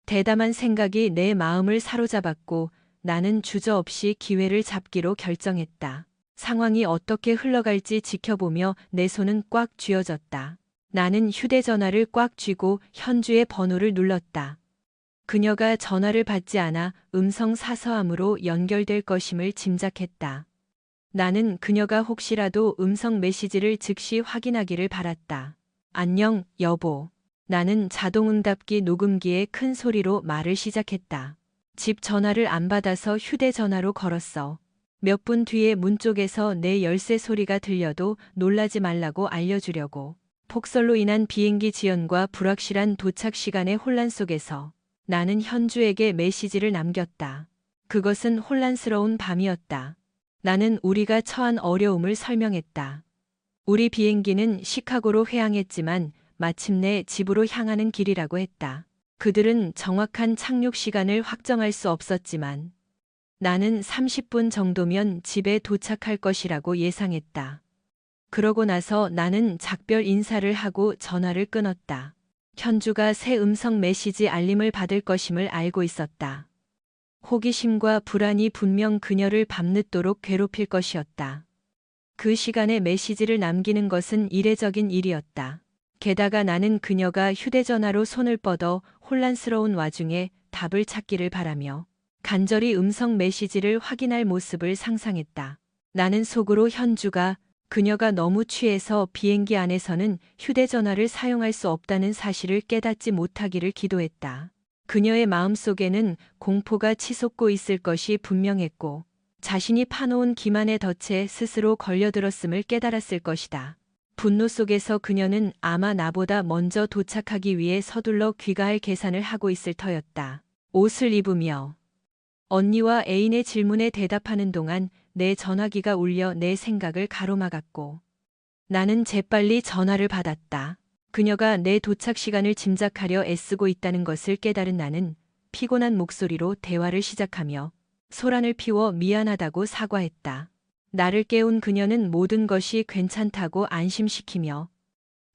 대담한 생각이 내 마음을 사로잡았고 나는 주저없이 기회를 잡기로 결정했다. 상황이 어떻게 흘러갈지 지켜보며 내 손은 꽉 쥐어졌다. 나는 휴대전화를 꽉 쥐고 현주의 번호를 눌렀다. 그녀가 전화를 받지 않아 음성 사서함으로 연결될 것임을 짐작했다. 나는 그녀가 혹시라도 음성 메시지를 즉시 확인하기를 바랐다. 안녕, 여보. 나는 자동응답기 녹음기에 큰 소리로 말을 시작했다. 집 전화를 안 받아서 휴대전화로 걸었어. 몇 분 뒤에 문 쪽에서 내 열쇠 소리가 들려도 놀라지 말라고 알려주려고. 폭설로 인한 비행기 지연과 불확실한 도착 시간의 혼란 속에서 나는 현주에게 메시지를 남겼다. 그것은 혼란스러운 밤이었다. 나는 우리가 처한 어려움을 설명했다. 우리 비행기는 시카고로 회항했지만 마침내 집으로 향하는 길이라고 했다. 그들은 정확한 착륙 시간을 확정할 수 없었지만 나는 30분 정도면 집에 도착할 것이라고 예상했다. 그러고 나서 나는 작별 인사를 하고 전화를 끊었다. 현주가 새 음성 메시지 알림을 받을 것임을 알고 있었다. 호기심과 불안이 분명 그녀를 밤늦도록 괴롭힐 것이었다. 그 시간에 메시지를 남기는 것은 이례적인 일이었다. 게다가 나는 그녀가 휴대전화로 손을 뻗어 혼란스러운 와중에 답을 찾기를 바라며 간절히 음성 메시지를 확인할 모습을 상상했다. 나는 속으로 현주가 그녀가 너무 취해서 비행기 안에서는 휴대전화를 사용할 수 없다는 사실을 깨닫지 못하기를 기도했다. 그녀의 마음속에는 공포가 치솟고 있을 것이 분명했고 자신이 파놓은 기만의 덫에 스스로 걸려들었음을 깨달았을 것이다. 분노 속에서 그녀는 아마 나보다 먼저 도착하기 위해 서둘러 귀가할 계산을 하고 있을 터였다. 옷을 입으며 언니와 애인의 질문에 대답하는 동안 내 전화기가 울려 내 생각을 가로막았고 나는 재빨리 전화를 받았다. 그녀가 내 도착 시간을 짐작하려 애쓰고 있다는 것을 깨달은 나는 피곤한 목소리로 대화를 시작하며 소란을 피워 미안하다고 사과했다. 나를 깨운 그녀는 모든 것이 괜찮다고 안심시키며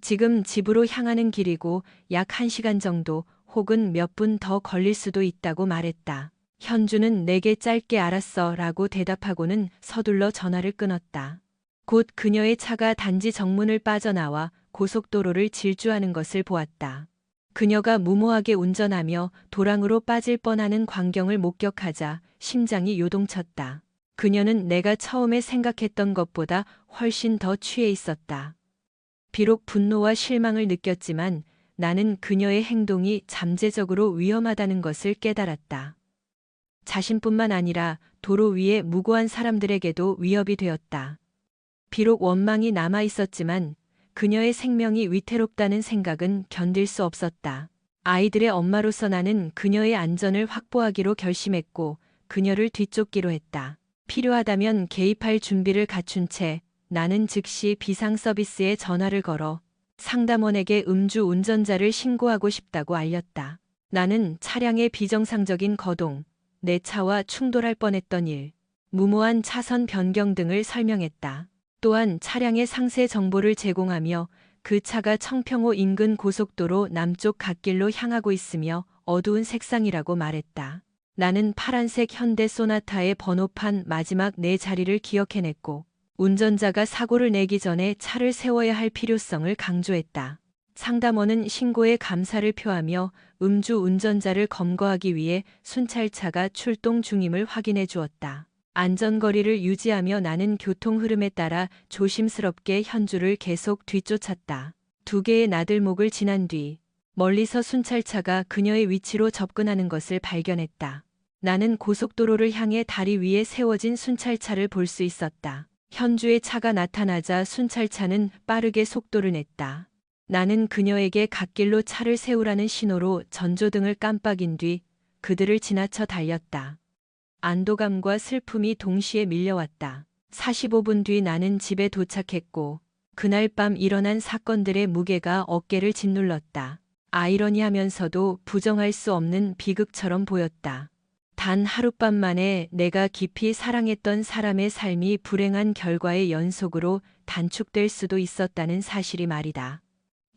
지금 집으로 향하는 길이고 약 1시간 정도 혹은 몇 분 더 걸릴 수도 있다고 말했다. 현주는 내게 짧게 알았어 라고 대답하고는 서둘러 전화를 끊었다. 곧 그녀의 차가 단지 정문을 빠져나와 고속도로를 질주하는 것을 보았다. 그녀가 무모하게 운전하며 도랑으로 빠질 뻔하는 광경을 목격하자 심장이 요동쳤다. 그녀는 내가 처음에 생각했던 것보다 훨씬 더 취해 있었다. 비록 분노와 실망을 느꼈지만 나는 그녀의 행동이 잠재적으로 위험하다는 것을 깨달았다. 자신뿐만 아니라 도로 위의 무고한 사람들에게도 위협이 되었다. 비록 원망이 남아 있었지만 그녀의 생명이 위태롭다는 생각은 견딜 수 없었다. 아이들의 엄마로서 나는 그녀의 안전을 확보하기로 결심했고 그녀를 뒤쫓기로 했다. 필요하다면 개입할 준비를 갖춘 채 나는 즉시 비상 서비스에 전화를 걸어 상담원에게 음주 운전자를 신고하고 싶다고 알렸다. 나는 차량의 비정상적인 거동, 내 차와 충돌할 뻔했던 일, 무모한 차선 변경 등을 설명했다. 또한 차량의 상세 정보를 제공하며 그 차가 청평호 인근 고속도로 남쪽 갓길로 향하고 있으며 어두운 색상이라고 말했다. 나는 파란색 현대 소나타의 번호판 마지막 4자리를 기억해냈고 운전자가 사고를 내기 전에 차를 세워야 할 필요성을 강조했다. 상담원은 신고에 감사를 표하며 음주 운전자를 검거하기 위해 순찰차가 출동 중임을 확인해 주었다. 안전거리를 유지하며 나는 교통 흐름에 따라 조심스럽게 현주를 계속 뒤쫓았다. 2개의 나들목을 지난 뒤 멀리서 순찰차가 그녀의 위치로 접근하는 것을 발견했다. 나는 고속도로를 향해 다리 위에 세워진 순찰차를 볼 수 있었다. 현주의 차가 나타나자 순찰차는 빠르게 속도를 냈다. 나는 그녀에게 갓길로 차를 세우라는 신호로 전조등을 깜빡인 뒤 그들을 지나쳐 달렸다. 안도감과 슬픔이 동시에 밀려왔다. 45분 뒤 나는 집에 도착했고 그날 밤 일어난 사건들의 무게가 어깨를 짓눌렀다. 아이러니하면서도 부정할 수 없는 비극처럼 보였다. 단 하룻밤 만에 내가 깊이 사랑했던 사람의 삶이 불행한 결과의 연속으로 단축될 수도 있었다는 사실이 말이다.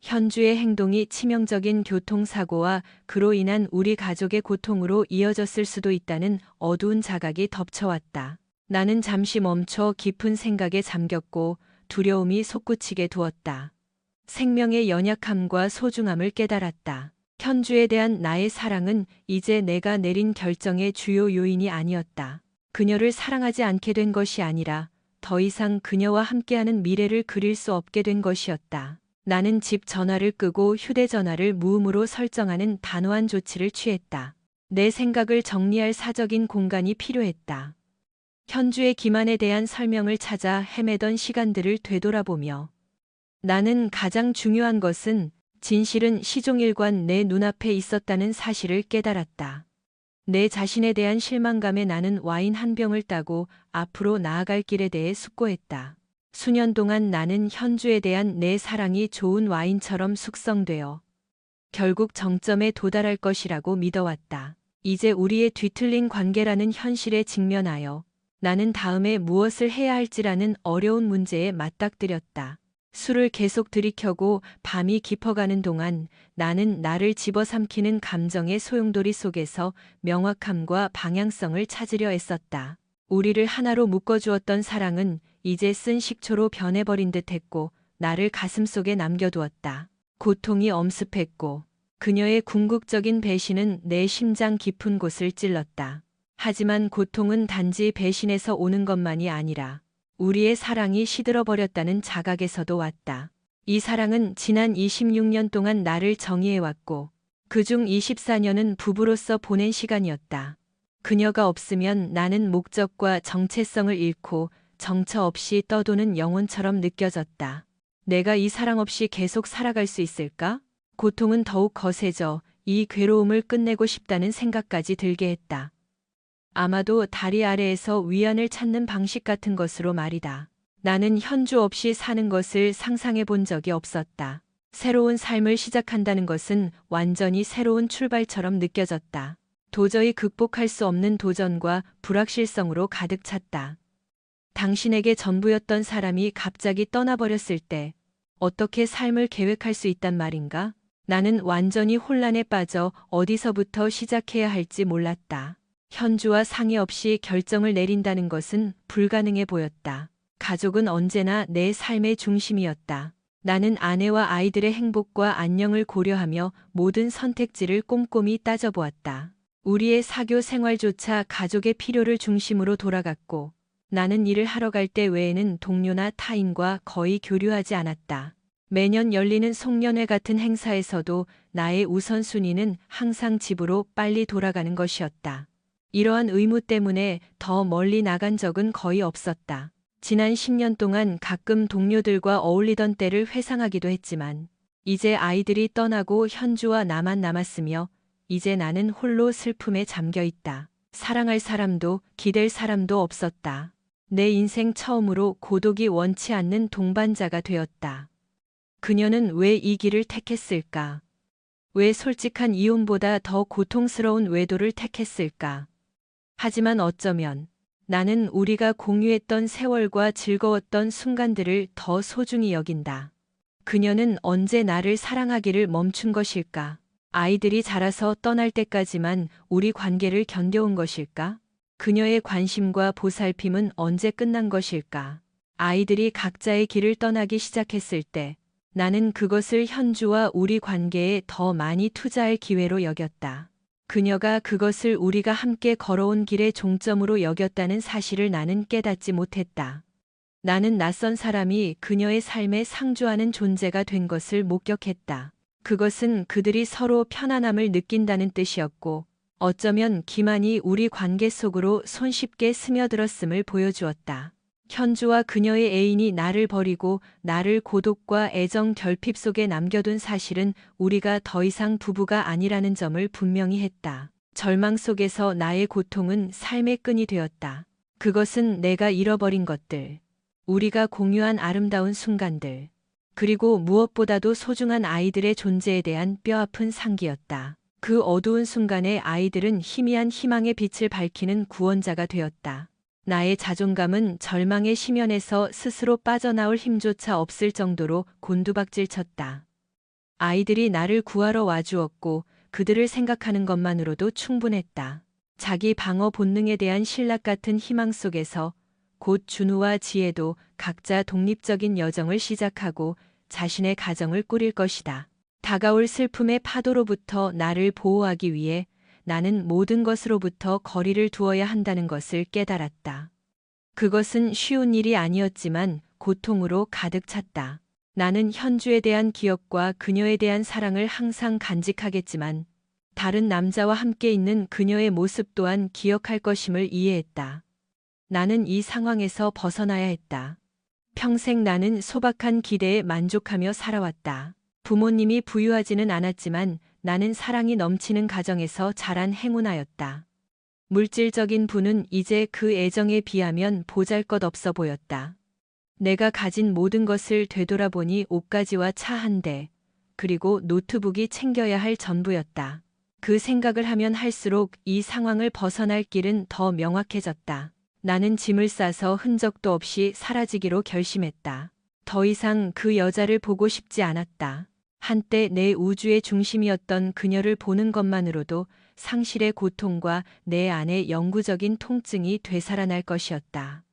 현주의 행동이 치명적인 교통사고와 그로 인한 우리 가족의 고통으로 이어졌을 수도 있다는 어두운 자각이 덮쳐왔다. 나는 잠시 멈춰 깊은 생각에 잠겼고 두려움이 솟구치게 두었다. 생명의 연약함과 소중함을 깨달았다. 현주에 대한 나의 사랑은 이제 내가 내린 결정의 주요 요인이 아니었다. 그녀를 사랑하지 않게 된 것이 아니라 더 이상 그녀와 함께하는 미래를 그릴 수 없게 된 것이었다. 나는 집 전화를 끄고 휴대전화를 무음으로 설정하는 단호한 조치를 취했다. 내 생각을 정리할 사적인 공간이 필요했다. 현주의 기만에 대한 설명을 찾아 헤매던 시간들을 되돌아보며 나는 가장 중요한 것은 진실은 시종일관 내 눈앞에 있었다는 사실을 깨달았다. 내 자신에 대한 실망감에 나는 와인 한 병을 따고 앞으로 나아갈 길에 대해 숙고했다. 수년 동안 나는 현주에 대한 내 사랑이 좋은 와인처럼 숙성되어 결국 정점에 도달할 것이라고 믿어왔다. 이제 우리의 뒤틀린 관계라는 현실에 직면하여 나는 다음에 무엇을 해야 할지라는 어려운 문제에 맞닥뜨렸다. 술을 계속 들이켜고 밤이 깊어가는 동안 나는 나를 집어삼키는 감정의 소용돌이 속에서 명확함과 방향성을 찾으려 애썼다. 우리를 하나로 묶어주었던 사랑은 이제 쓴 식초로 변해버린 듯했고 나를 가슴속에 남겨두었다. 고통이 엄습했고 그녀의 궁극적인 배신은 내 심장 깊은 곳을 찔렀다. 하지만 고통은 단지 배신에서 오는 것만이 아니라 우리의 사랑이 시들어버렸다는 자각에서도 왔다. 이 사랑은 지난 26년 동안 나를 정의해왔고 그중 24년은 부부로서 보낸 시간이었다. 그녀가 없으면 나는 목적과 정체성을 잃고 정처 없이 떠도는 영혼처럼 느껴졌다. 내가 이 사랑 없이 계속 살아갈 수 있을까? 고통은 더욱 거세져 이 괴로움을 끝내고 싶다는 생각까지 들게 했다. 아마도 다리 아래에서 위안을 찾는 방식 같은 것으로 말이다. 나는 현주 없이 사는 것을 상상해 본 적이 없었다. 새로운 삶을 시작한다는 것은 완전히 새로운 출발처럼 느껴졌다. 도저히 극복할 수 없는 도전과 불확실성으로 가득 찼다. 당신에게 전부였던 사람이 갑자기 떠나버렸을 때 어떻게 삶을 계획할 수 있단 말인가? 나는 완전히 혼란에 빠져 어디서부터 시작해야 할지 몰랐다. 현주와 상의 없이 결정을 내린다는 것은 불가능해 보였다. 가족은 언제나 내 삶의 중심이었다. 나는 아내와 아이들의 행복과 안녕을 고려하며 모든 선택지를 꼼꼼히 따져보았다. 우리의 사교 생활조차 가족의 필요를 중심으로 돌아갔고 나는 일을 하러 갈 때 외에는 동료나 타인과 거의 교류하지 않았다. 매년 열리는 송년회 같은 행사에서도 나의 우선순위는 항상 집으로 빨리 돌아가는 것이었다. 이러한 의무 때문에 더 멀리 나간 적은 거의 없었다. 지난 10년 동안 가끔 동료들과 어울리던 때를 회상하기도 했지만 이제 아이들이 떠나고 현주와 나만 남았으며 이제 나는 홀로 슬픔에 잠겨 있다. 사랑할 사람도 기댈 사람도 없었다. 내 인생 처음으로 고독이 원치 않는 동반자가 되었다. 그녀는 왜 이 길을 택했을까? 왜 솔직한 이혼보다 더 고통스러운 외도를 택했을까? 하지만 어쩌면 나는 우리가 공유했던 세월과 즐거웠던 순간들을 더 소중히 여긴다. 그녀는 언제 나를 사랑하기를 멈춘 것일까? 아이들이 자라서 떠날 때까지만 우리 관계를 견뎌온 것일까? 그녀의 관심과 보살핌은 언제 끝난 것일까? 아이들이 각자의 길을 떠나기 시작했을 때 나는 그것을 현주와 우리 관계에 더 많이 투자할 기회로 여겼다. 그녀가 그것을 우리가 함께 걸어온 길의 종점으로 여겼다는 사실을 나는 깨닫지 못했다. 나는 낯선 사람이 그녀의 삶에 상주하는 존재가 된 것을 목격했다. 그것은 그들이 서로 편안함을 느낀다는 뜻이었고 어쩌면 기만이 우리 관계 속으로 손쉽게 스며들었음을 보여주었다. 현주와 그녀의 애인이 나를 버리고 나를 고독과 애정 결핍 속에 남겨둔 사실은 우리가 더 이상 부부가 아니라는 점을 분명히 했다. 절망 속에서 나의 고통은 삶의 끈이 되었다. 그것은 내가 잃어버린 것들, 우리가 공유한 아름다운 순간들, 그리고 무엇보다도 소중한 아이들의 존재에 대한 뼈아픈 상기였다. 그 어두운 순간에 아이들은 희미한 희망의 빛을 밝히는 구원자가 되었다. 나의 자존감은 절망의 심연에서 스스로 빠져나올 힘조차 없을 정도로 곤두박질 쳤다. 아이들이 나를 구하러 와주었고 그들을 생각하는 것만으로도 충분했다. 자기 방어 본능에 대한 신락 같은 희망 속에서 곧 준우와 지혜도 각자 독립적인 여정을 시작하고 자신의 가정을 꾸릴 것이다. 다가올 슬픔의 파도로부터 나를 보호하기 위해 나는 모든 것으로부터 거리를 두어야 한다는 것을 깨달았다. 그것은 쉬운 일이 아니었지만 고통으로 가득 찼다. 나는 현주에 대한 기억과 그녀에 대한 사랑을 항상 간직하겠지만 다른 남자와 함께 있는 그녀의 모습 또한 기억할 것임을 이해했다. 나는 이 상황에서 벗어나야 했다. 평생 나는 소박한 기대에 만족하며 살아왔다. 부모님이 부유하지는 않았지만 나는 사랑이 넘치는 가정에서 자란 행운아였다. 물질적인 부는 이제 그 애정에 비하면 보잘것없어 보였다. 내가 가진 모든 것을 되돌아보니 옷가지와 차 한 대, 그리고 노트북이 챙겨야 할 전부였다. 그 생각을 하면 할수록 이 상황을 벗어날 길은 더 명확해졌다. 나는 짐을 싸서 흔적도 없이 사라지기로 결심했다. 더 이상 그 여자를 보고 싶지 않았다. 한때 내 우주의 중심이었던 그녀를 보는 것만으로도 상실의 고통과 내 안의 영구적인 통증이 되살아날 것이었다.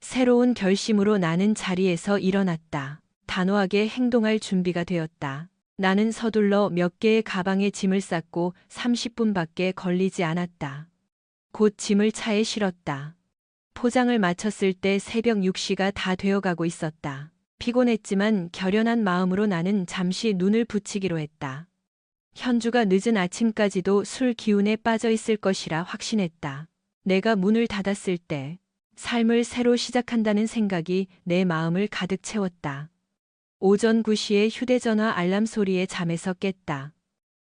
새로운 결심으로 나는 자리에서 일어났다. 단호하게 행동할 준비가 되었다. 나는 서둘러 몇 개의 가방에 짐을 쌌고 30분밖에 걸리지 않았다. 곧 짐을 차에 실었다. 포장을 마쳤을 때 새벽 6시가 다 되어가고 있었다. 피곤했지만 결연한 마음으로 나는 잠시 눈을 붙이기로 했다. 현주가 늦은 아침까지도 술 기운에 빠져 있을 것이라 확신했다. 내가 문을 닫았을 때 삶을 새로 시작한다는 생각이 내 마음을 가득 채웠다. 오전 9시에 휴대전화 알람 소리에 잠에서 깼다.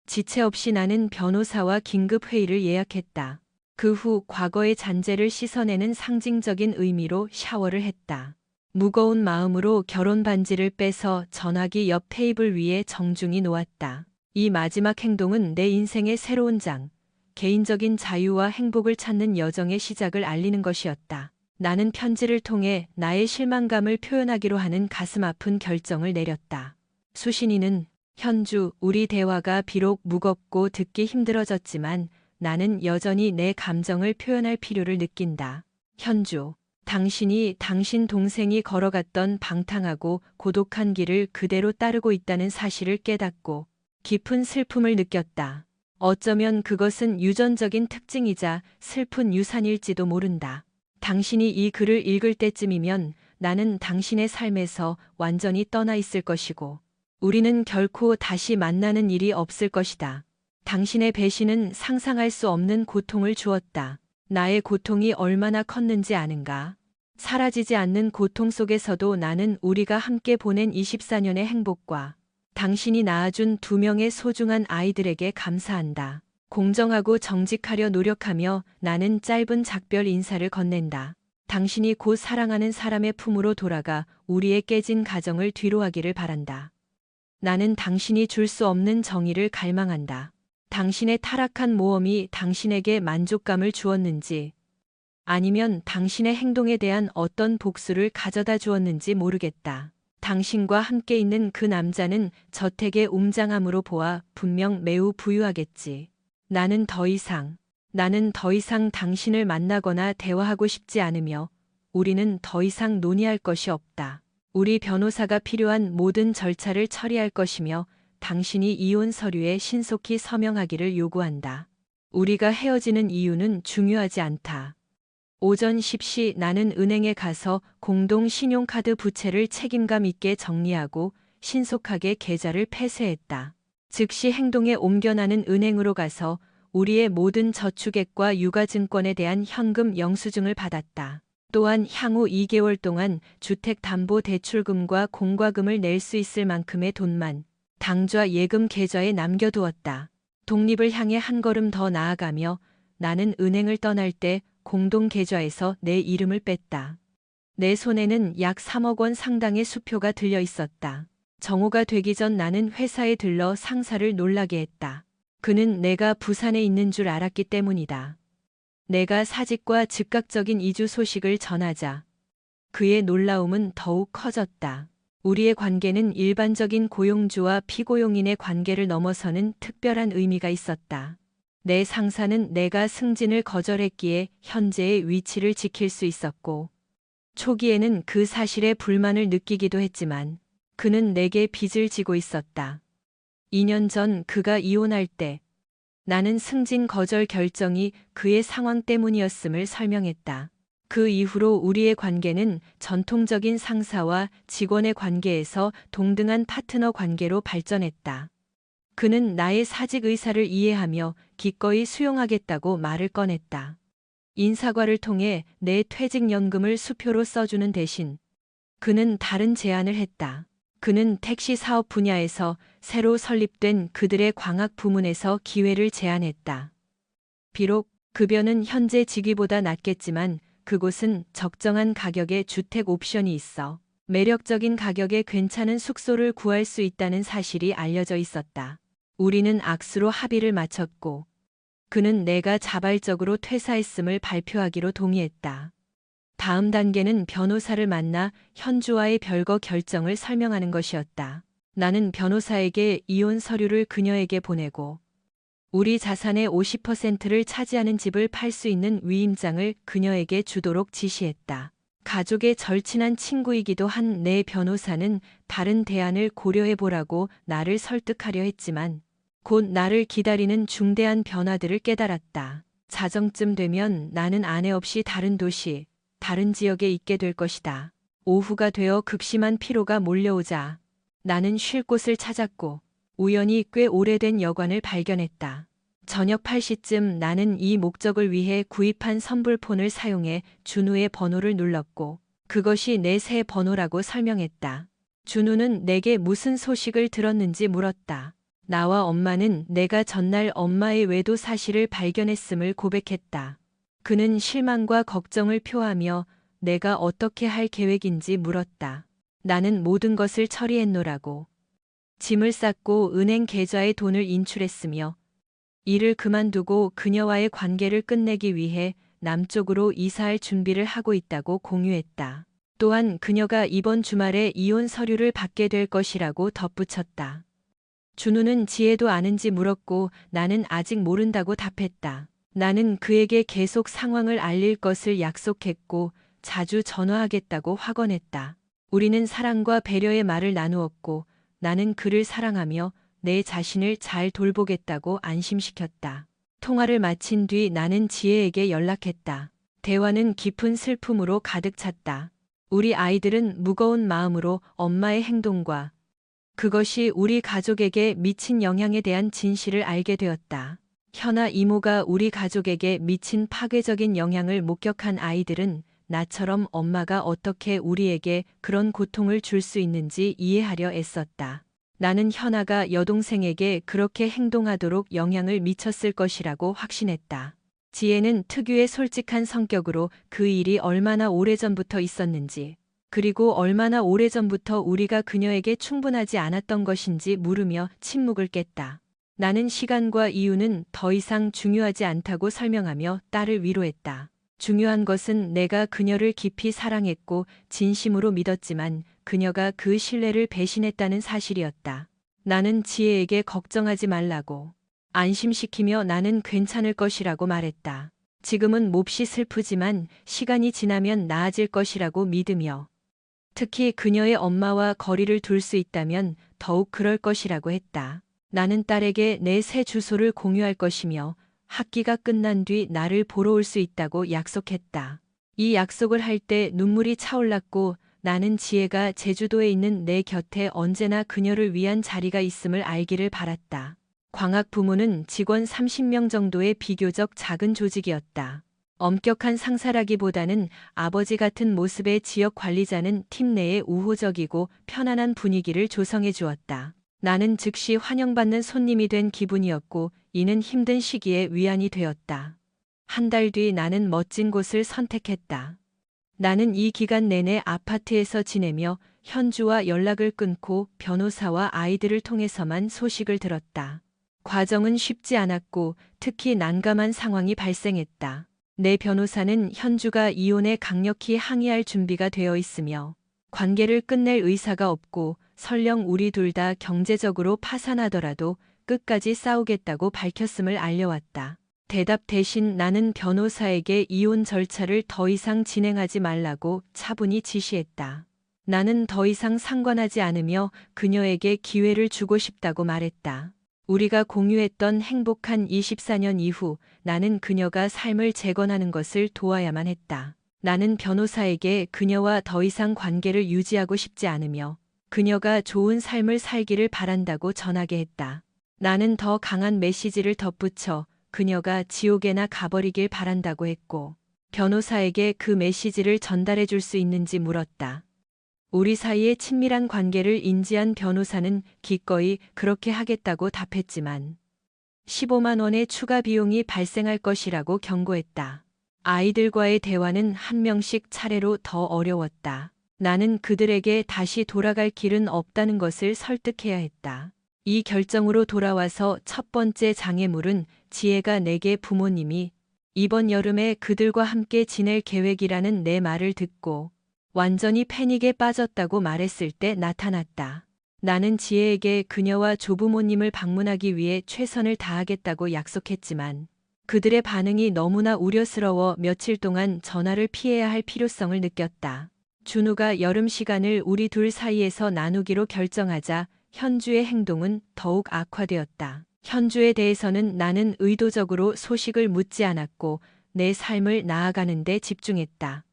지체 없이 나는 변호사와 긴급 회의를 예약했다. 그 후 과거의 잔재를 씻어내는 상징적인 의미로 샤워를 했다. 무거운 마음으로 결혼 반지를 빼서 전화기 옆 테이블 위에 정중히 놓았다. 이 마지막 행동은 내 인생의 새로운 장, 개인적인 자유와 행복을 찾는 여정의 시작을 알리는 것이었다. 나는 편지를 통해 나의 실망감을 표현하기로 하는 가슴 아픈 결정을 내렸다. 수신이는 현주, 우리 대화가 비록 무겁고 듣기 힘들어졌지만 나는 여전히 내 감정을 표현할 필요를 느낀다. 현주, 당신이 당신 동생이 걸어갔던 방탕하고 고독한 길을 그대로 따르고 있다는 사실을 깨닫고 깊은 슬픔을 느꼈다. 어쩌면 그것은 유전적인 특징이자 슬픈 유산일지도 모른다. 당신이 이 글을 읽을 때쯤이면 나는 당신의 삶에서 완전히 떠나 있을 것이고 우리는 결코 다시 만나는 일이 없을 것이다. 당신의 배신은 상상할 수 없는 고통을 주었다. 나의 고통이 얼마나 컸는지 아는가? 사라지지 않는 고통 속에서도 나는 우리가 함께 보낸 24년의 행복과 당신이 낳아준 2명의 소중한 아이들에게 감사한다. 공정하고 정직하려 노력하며 나는 짧은 작별 인사를 건넨다. 당신이 곧 사랑하는 사람의 품으로 돌아가 우리의 깨진 가정을 뒤로하기를 바란다. 나는 당신이 줄 수 없는 정의를 갈망한다. 당신의 타락한 모험이 당신에게 만족감을 주었는지 아니면 당신의 행동에 대한 어떤 복수를 가져다 주었는지 모르겠다. 당신과 함께 있는 그 남자는 저택의 웅장함으로 보아 분명 매우 부유하겠지. 나는 더 이상 당신을 만나거나 대화하고 싶지 않으며 우리는 더 이상 논의할 것이 없다. 우리 변호사가 필요한 모든 절차를 처리할 것이며 당신이 이혼 서류에 신속히 서명하기를 요구한다. 우리가 헤어지는 이유는 중요하지 않다. 오전 10시 나는 은행에 가서 공동 신용카드 부채를 책임감 있게 정리하고 신속하게 계좌를 폐쇄했다. 즉시 행동에 옮겨 나는 은행으로 가서 우리의 모든 저축액과 유가증권에 대한 현금 영수증을 받았다. 또한 향후 2개월 동안 주택담보대출금과 공과금을 낼 수 있을 만큼의 돈만 당좌 예금 계좌에 남겨두었다. 독립을 향해 한 걸음 더 나아가며 나는 은행을 떠날 때 공동 계좌에서 내 이름을 뺐다. 내 손에는 약 3억 원 상당의 수표가 들려 있었다. 정오가 되기 전 나는 회사에 들러 상사를 놀라게 했다. 그는 내가 부산에 있는 줄 알았기 때문이다. 내가 사직과 즉각적인 이주 소식을 전하자 그의 놀라움은 더욱 커졌다. 우리의 관계는 일반적인 고용주와 피고용인의 관계를 넘어서는 특별한 의미가 있었다. 내 상사는 내가 승진을 거절했기에 현재의 위치를 지킬 수 있었고 초기에는 그 사실에 불만을 느끼기도 했지만 그는 내게 빚을 지고 있었다. 2년 전 그가 이혼할 때 나는 승진 거절 결정이 그의 상황 때문이었음을 설명했다. 그 이후로 우리의 관계는 전통적인 상사와 직원의 관계에서 동등한 파트너 관계로 발전했다. 그는 나의 사직 의사를 이해하며 기꺼이 수용하겠다고 말을 꺼냈다. 인사과를 통해 내 퇴직연금을 수표로 써주는 대신 그는 다른 제안을 했다. 그는 택시 사업 분야에서 새로 설립된 그들의 광학 부문에서 기회를 제안했다. 비록 급여는 현재 직위보다 낮겠지만 그곳은 적정한 가격의 주택 옵션이 있어 매력적인 가격에 괜찮은 숙소를 구할 수 있다는 사실이 알려져 있었다. 우리는 악수로 합의를 마쳤고 그는 내가 자발적으로 퇴사했음을 발표하기로 동의했다. 다음 단계는 변호사를 만나 현주와의 별거 결정을 설명하는 것이었다. 나는 변호사에게 이혼 서류를 그녀에게 보내고 우리 자산의 50%를 차지하는 집을 팔 수 있는 위임장을 그녀에게 주도록 지시했다. 가족의 절친한 친구이기도 한 내 변호사는 다른 대안을 고려해보라고 나를 설득하려 했지만 곧 나를 기다리는 중대한 변화들을 깨달았다. 자정쯤 되면 나는 아내 없이 다른 도시, 다른 지역에 있게 될 것이다. 오후가 되어 극심한 피로가 몰려오자 나는 쉴 곳을 찾았고 우연히 꽤 오래된 여관을 발견했다. 저녁 8시쯤 나는 이 목적을 위해 구입한 선불폰을 사용해 준우의 번호를 눌렀고 그것이 내 새 번호라고 설명했다. 준우는 내게 무슨 소식을 들었는지 물었다. 나와 엄마는 내가 전날 엄마의 외도 사실을 발견했음을 고백했다. 그는 실망과 걱정을 표하며 내가 어떻게 할 계획인지 물었다. 나는 모든 것을 처리했노라고. 짐을 쌌고 은행 계좌에 돈을 인출했으며 일을 그만두고 그녀와의 관계를 끝내기 위해 남쪽으로 이사할 준비를 하고 있다고 공유했다. 또한 그녀가 이번 주말에 이혼 서류를 받게 될 것이라고 덧붙였다. 준우는 지혜도 아는지 물었고 나는 아직 모른다고 답했다. 나는 그에게 계속 상황을 알릴 것을 약속했고 자주 전화하겠다고 확언했다. 우리는 사랑과 배려의 말을 나누었고 나는 그를 사랑하며 내 자신을 잘 돌보겠다고 안심시켰다. 통화를 마친 뒤 나는 지혜에게 연락했다. 대화는 깊은 슬픔으로 가득 찼다. 우리 아이들은 무거운 마음으로 엄마의 행동과 그것이 우리 가족에게 미친 영향에 대한 진실을 알게 되었다. 현아 이모가 우리 가족에게 미친 파괴적인 영향을 목격한 아이들은 나처럼 엄마가 어떻게 우리에게 그런 고통을 줄 수 있는지 이해하려 애썼다. 나는 현아가 여동생에게 그렇게 행동하도록 영향을 미쳤을 것이라고 확신했다. 지혜는 특유의 솔직한 성격으로 그 일이 얼마나 오래전부터 있었는지, 그리고 얼마나 오래전부터 우리가 그녀에게 충분하지 않았던 것인지 물으며 침묵을 깼다. 나는 시간과 이유는 더 이상 중요하지 않다고 설명하며 딸을 위로했다. 중요한 것은 내가 그녀를 깊이 사랑했고 진심으로 믿었지만 그녀가 그 신뢰를 배신했다는 사실이었다. 나는 지혜에게 걱정하지 말라고 안심시키며 나는 괜찮을 것이라고 말했다. 지금은 몹시 슬프지만 시간이 지나면 나아질 것이라고 믿으며 특히 그녀의 엄마와 거리를 둘 수 있다면 더욱 그럴 것이라고 했다. 나는 딸에게 내 새 주소를 공유할 것이며 학기가 끝난 뒤 나를 보러 올 수 있다고 약속했다. 이 약속을 할 때 눈물이 차올랐고 나는 지혜가 제주도에 있는 내 곁에 언제나 그녀를 위한 자리가 있음을 알기를 바랐다. 광학 부문은 직원 30명 정도의 비교적 작은 조직이었다. 엄격한 상사라기보다는 아버지 같은 모습의 지역 관리자는 팀 내에 우호적이고 편안한 분위기를 조성해 주었다. 나는 즉시 환영받는 손님이 된 기분이었고 이는 힘든 시기에 위안이 되었다. 한 달 뒤 나는 멋진 곳을 선택했다. 나는 이 기간 내내 아파트에서 지내며 현주와 연락을 끊고 변호사와 아이들을 통해서만 소식을 들었다. 과정은 쉽지 않았고 특히 난감한 상황이 발생했다. 내 변호사는 현주가 이혼에 강력히 항의할 준비가 되어 있으며 관계를 끝낼 의사가 없고 설령 우리 둘 다 경제적으로 파산하더라도 끝까지 싸우겠다고 밝혔음을 알려왔다. 대답 대신 나는 변호사에게 이혼 절차를 더 이상 진행하지 말라고 차분히 지시했다. 나는 더 이상 상관하지 않으며 그녀에게 기회를 주고 싶다고 말했다. 우리가 공유했던 행복한 24년 이후 나는 그녀가 삶을 재건하는 것을 도와야만 했다. 나는 변호사에게 그녀와 더 이상 관계를 유지하고 싶지 않으며 그녀가 좋은 삶을 살기를 바란다고 전하게 했다. 나는 더 강한 메시지를 덧붙여 그녀가 지옥에나 가버리길 바란다고 했고 변호사에게 그 메시지를 전달해 줄 수 있는지 물었다. 우리 사이의 친밀한 관계를 인지한 변호사는 기꺼이 그렇게 하겠다고 답했지만 15만 원의 추가 비용이 발생할 것이라고 경고했다. 아이들과의 대화는 한 명씩 차례로 더 어려웠다. 나는 그들에게 다시 돌아갈 길은 없다는 것을 설득해야 했다. 이 결정으로 돌아와서 첫 번째 장애물은 지혜가 내게 부모님이 이번 여름에 그들과 함께 지낼 계획이라는 내 말을 듣고 완전히 패닉에 빠졌다고 말했을 때 나타났다. 나는 지혜에게 그녀와 조부모님을 방문하기 위해 최선을 다하겠다고 약속했지만 그들의 반응이 너무나 우려스러워 며칠 동안 전화를 피해야 할 필요성을 느꼈다. 준우가 여름 시간을 우리 둘 사이에서 나누기로 결정하자 현주의 행동은 더욱 악화되었다. 현주에 대해서는 나는 의도적으로 소식을 묻지 않았고 내 삶을 나아가는 데 집중했다.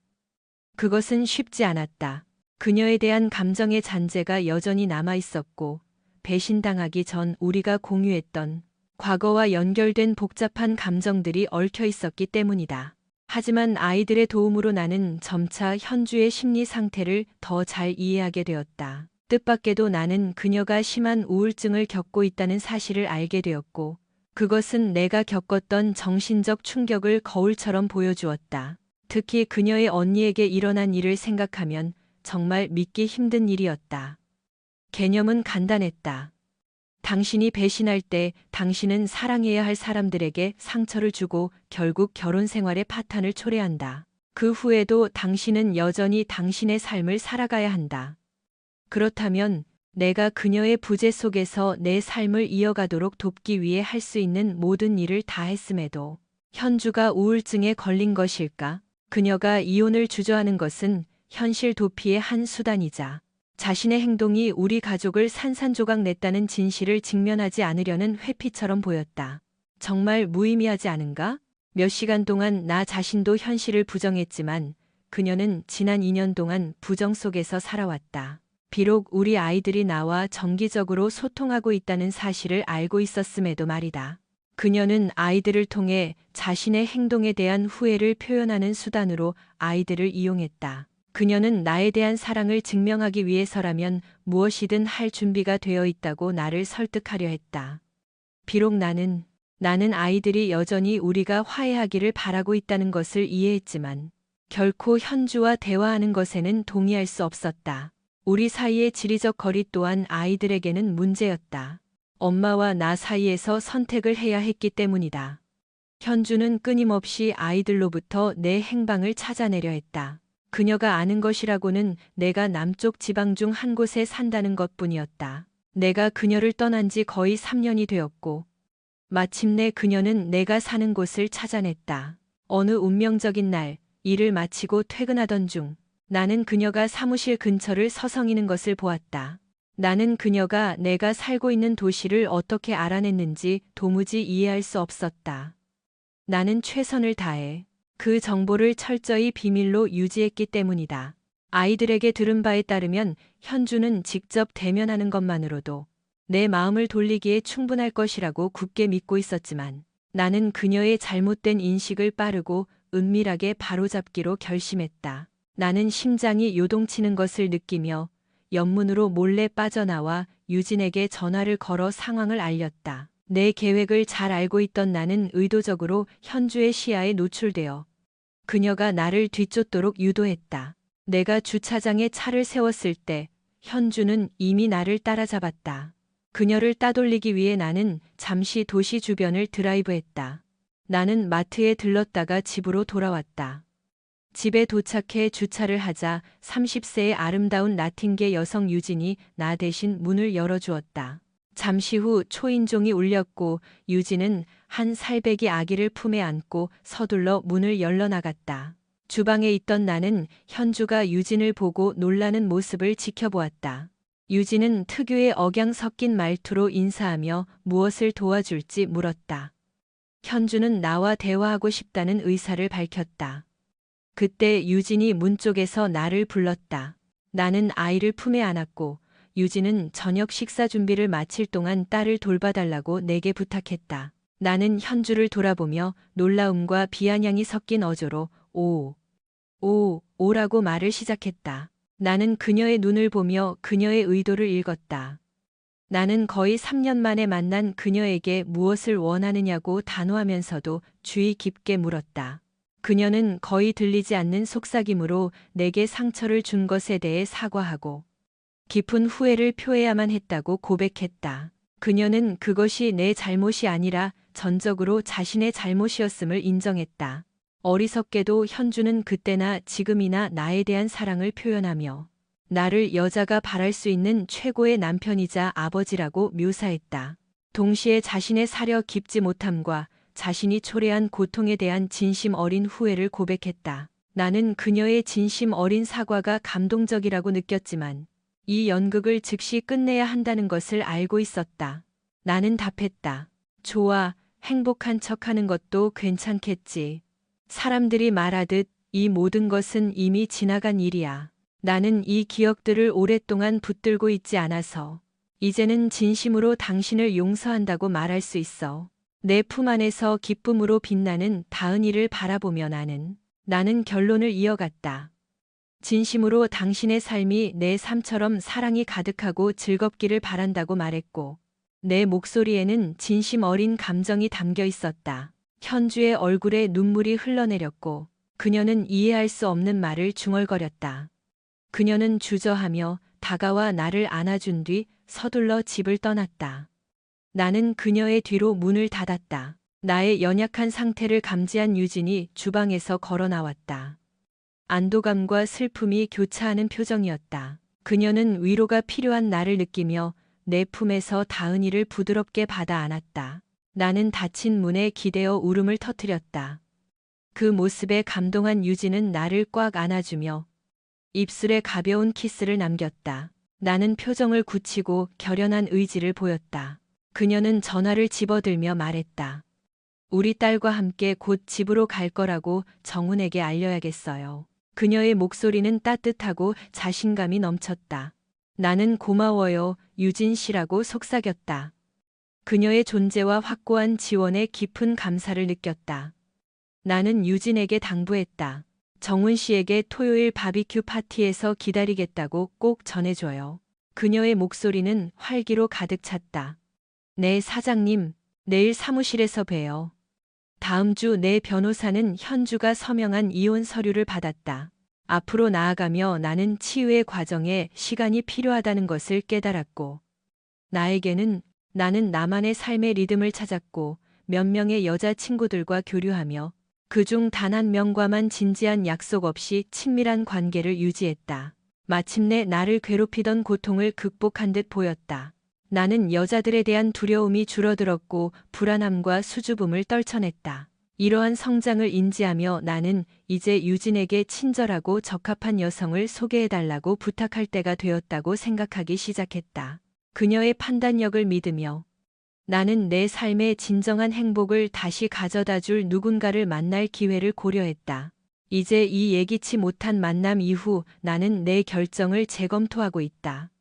그것은 쉽지 않았다. 그녀에 대한 감정의 잔재가 여전히 남아 있었고 배신당하기 전 우리가 공유했던 과거와 연결된 복잡한 감정들이 얽혀 있었기 때문이다. 하지만 아이들의 도움으로 나는 점차 현주의 심리 상태를 더 잘 이해하게 되었다. 뜻밖에도 나는 그녀가 심한 우울증을 겪고 있다는 사실을 알게 되었고, 그것은 내가 겪었던 정신적 충격을 거울처럼 보여주었다. 특히 그녀의 언니에게 일어난 일을 생각하면 정말 믿기 힘든 일이었다. 개념은 간단했다. 당신이 배신할 때 당신은 사랑해야 할 사람들에게 상처를 주고 결국 결혼 생활의 파탄을 초래한다. 그 후에도 당신은 여전히 당신의 삶을 살아가야 한다. 그렇다면 내가 그녀의 부재 속에서 내 삶을 이어가도록 돕기 위해 할 수 있는 모든 일을 다 했음에도 현주가 우울증에 걸린 것일까? 그녀가 이혼을 주저하는 것은 현실 도피의 한 수단이자 자신의 행동이 우리 가족을 산산조각 냈다는 진실을 직면하지 않으려는 회피처럼 보였다. 정말 무의미하지 않은가? 몇 시간 동안 나 자신도 현실을 부정했지만 그녀는 지난 2년 동안 부정 속에서 살아왔다. 비록 우리 아이들이 나와 정기적으로 소통하고 있다는 사실을 알고 있었음에도 말이다. 그녀는 아이들을 통해 자신의 행동에 대한 후회를 표현하는 수단으로 아이들을 이용했다. 그녀는 나에 대한 사랑을 증명하기 위해서라면 무엇이든 할 준비가 되어 있다고 나를 설득하려 했다. 비록 나는 아이들이 여전히 우리가 화해하기를 바라고 있다는 것을 이해했지만 결코 현주와 대화하는 것에는 동의할 수 없었다. 우리 사이의 지리적 거리 또한 아이들에게는 문제였다. 엄마와 나 사이에서 선택을 해야 했기 때문이다. 현주는 끊임없이 아이들로부터 내 행방을 찾아내려 했다. 그녀가 아는 것이라고는 내가 남쪽 지방 중 한 곳에 산다는 것뿐이었다. 내가 그녀를 떠난 지 거의 3년이 되었고 마침내 그녀는 내가 사는 곳을 찾아냈다. 어느 운명적인 날 일을 마치고 퇴근하던 중 나는 그녀가 사무실 근처를 서성이는 것을 보았다. 나는 그녀가 내가 살고 있는 도시를 어떻게 알아냈는지 도무지 이해할 수 없었다. 나는 최선을 다해 그 정보를 철저히 비밀로 유지했기 때문이다. 아이들에게 들은 바에 따르면 현주는 직접 대면하는 것만으로도 내 마음을 돌리기에 충분할 것이라고 굳게 믿고 있었지만 나는 그녀의 잘못된 인식을 빠르고 은밀하게 바로잡기로 결심했다. 나는 심장이 요동치는 것을 느끼며 옆문으로 몰래 빠져나와 유진에게 전화를 걸어 상황을 알렸다. 내 계획을 잘 알고 있던 나는 의도적으로 현주의 시야에 노출되어 그녀가 나를 뒤쫓도록 유도했다. 내가 주차장에 차를 세웠을 때 현주는 이미 나를 따라잡았다. 그녀를 따돌리기 위해 나는 잠시 도시 주변을 드라이브했다. 나는 마트에 들렀다가 집으로 돌아왔다. 집에 도착해 주차를 하자 30세의 아름다운 라틴계 여성 유진이 나 대신 문을 열어주었다. 잠시 후 초인종이 울렸고 유진은 한 살배기 아기를 품에 안고 서둘러 문을 열러나갔다. 주방에 있던 나는 현주가 유진을 보고 놀라는 모습을 지켜보았다. 유진은 특유의 억양 섞인 말투로 인사하며 무엇을 도와줄지 물었다. 현주는 나와 대화하고 싶다는 의사를 밝혔다. 그때 유진이 문 쪽에서 나를 불렀다. 나는 아이를 품에 안았고 유진은 저녁 식사 준비를 마칠 동안 딸을 돌봐달라고 내게 부탁했다. 나는 현주를 돌아보며 놀라움과 비아냥이 섞인 어조로 오라고 말을 시작했다. 나는 그녀의 눈을 보며 그녀의 의도를 읽었다. 나는 거의 3년 만에 만난 그녀에게 무엇을 원하느냐고 단호하면서도 주의 깊게 물었다. 그녀는 거의 들리지 않는 속삭임으로 내게 상처를 준 것에 대해 사과하고 깊은 후회를 표해야만 했다고 고백했다. 그녀는 그것이 내 잘못이 아니라 전적으로 자신의 잘못이었음을 인정했다. 어리석게도 현주는 그때나 지금이나 나에 대한 사랑을 표현하며 나를 여자가 바랄 수 있는 최고의 남편이자 아버지라고 묘사했다. 동시에 자신의 사려 깊지 못함과 자신이 초래한 고통에 대한 진심 어린 후회를 고백했다. 나는 그녀의 진심 어린 사과가 감동적이라고 느꼈지만 이 연극을 즉시 끝내야 한다는 것을 알고 있었다. 나는 답했다. 좋아, 행복한 척하는 것도 괜찮겠지. 사람들이 말하듯 이 모든 것은 이미 지나간 일이야. 나는 이 기억들을 오랫동안 붙들고 있지 않아서 이제는 진심으로 당신을 용서한다고 말할 수 있어. 내 품 안에서 기쁨으로 빛나는 다은이를 바라보며 나는 결론을 이어갔다. 진심으로 당신의 삶이 내 삶처럼 사랑이 가득하고 즐겁기를 바란다고 말했고, 내 목소리에는 진심 어린 감정이 담겨 있었다. 현주의 얼굴에 눈물이 흘러내렸고, 그녀는 이해할 수 없는 말을 중얼거렸다. 그녀는 주저하며 다가와 나를 안아준 뒤 서둘러 집을 떠났다. 나는 그녀의 뒤로 문을 닫았다. 나의 연약한 상태를 감지한 유진이 주방에서 걸어 나왔다. 안도감과 슬픔이 교차하는 표정이었다. 그녀는 위로가 필요한 나를 느끼며 내 품에서 다은이를 부드럽게 받아 안았다. 나는 닫힌 문에 기대어 울음을 터뜨렸다. 그 모습에 감동한 유진은 나를 꽉 안아주며 입술에 가벼운 키스를 남겼다. 나는 표정을 굳히고 결연한 의지를 보였다. 그녀는 전화를 집어들며 말했다. 우리 딸과 함께 곧 집으로 갈 거라고 정훈에게 알려야겠어요. 그녀의 목소리는 따뜻하고 자신감이 넘쳤다. 나는 고마워요, 유진 씨라고 속삭였다. 그녀의 존재와 확고한 지원에 깊은 감사를 느꼈다. 나는 유진에게 당부했다. 정훈 씨에게 토요일 바비큐 파티에서 기다리겠다고 꼭 전해줘요. 그녀의 목소리는 활기로 가득 찼다. 네, 사장님, 내일 사무실에서 봬요. 다음 주 내 변호사는 현주가 서명한 이혼 서류를 받았다. 앞으로 나아가며 나는 치유의 과정에 시간이 필요하다는 것을 깨달았고, 나는 나만의 삶의 리듬을 찾았고 몇 명의 여자 친구들과 교류하며 그중 단 한 명과만 진지한 약속 없이 친밀한 관계를 유지했다. 마침내 나를 괴롭히던 고통을 극복한 듯 보였다. 나는 여자들에 대한 두려움이 줄어들었고 불안함과 수줍음을 떨쳐냈다. 이러한 성장을 인지하며 나는 이제 유진에게 친절하고 적합한 여성을 소개해달라고 부탁할 때가 되었다고 생각하기 시작했다. 그녀의 판단력을 믿으며 나는 내 삶의 진정한 행복을 다시 가져다 줄 누군가를 만날 기회를 고려했다. 이제 이 예기치 못한 만남 이후 나는 내 결정을 재검토하고 있다.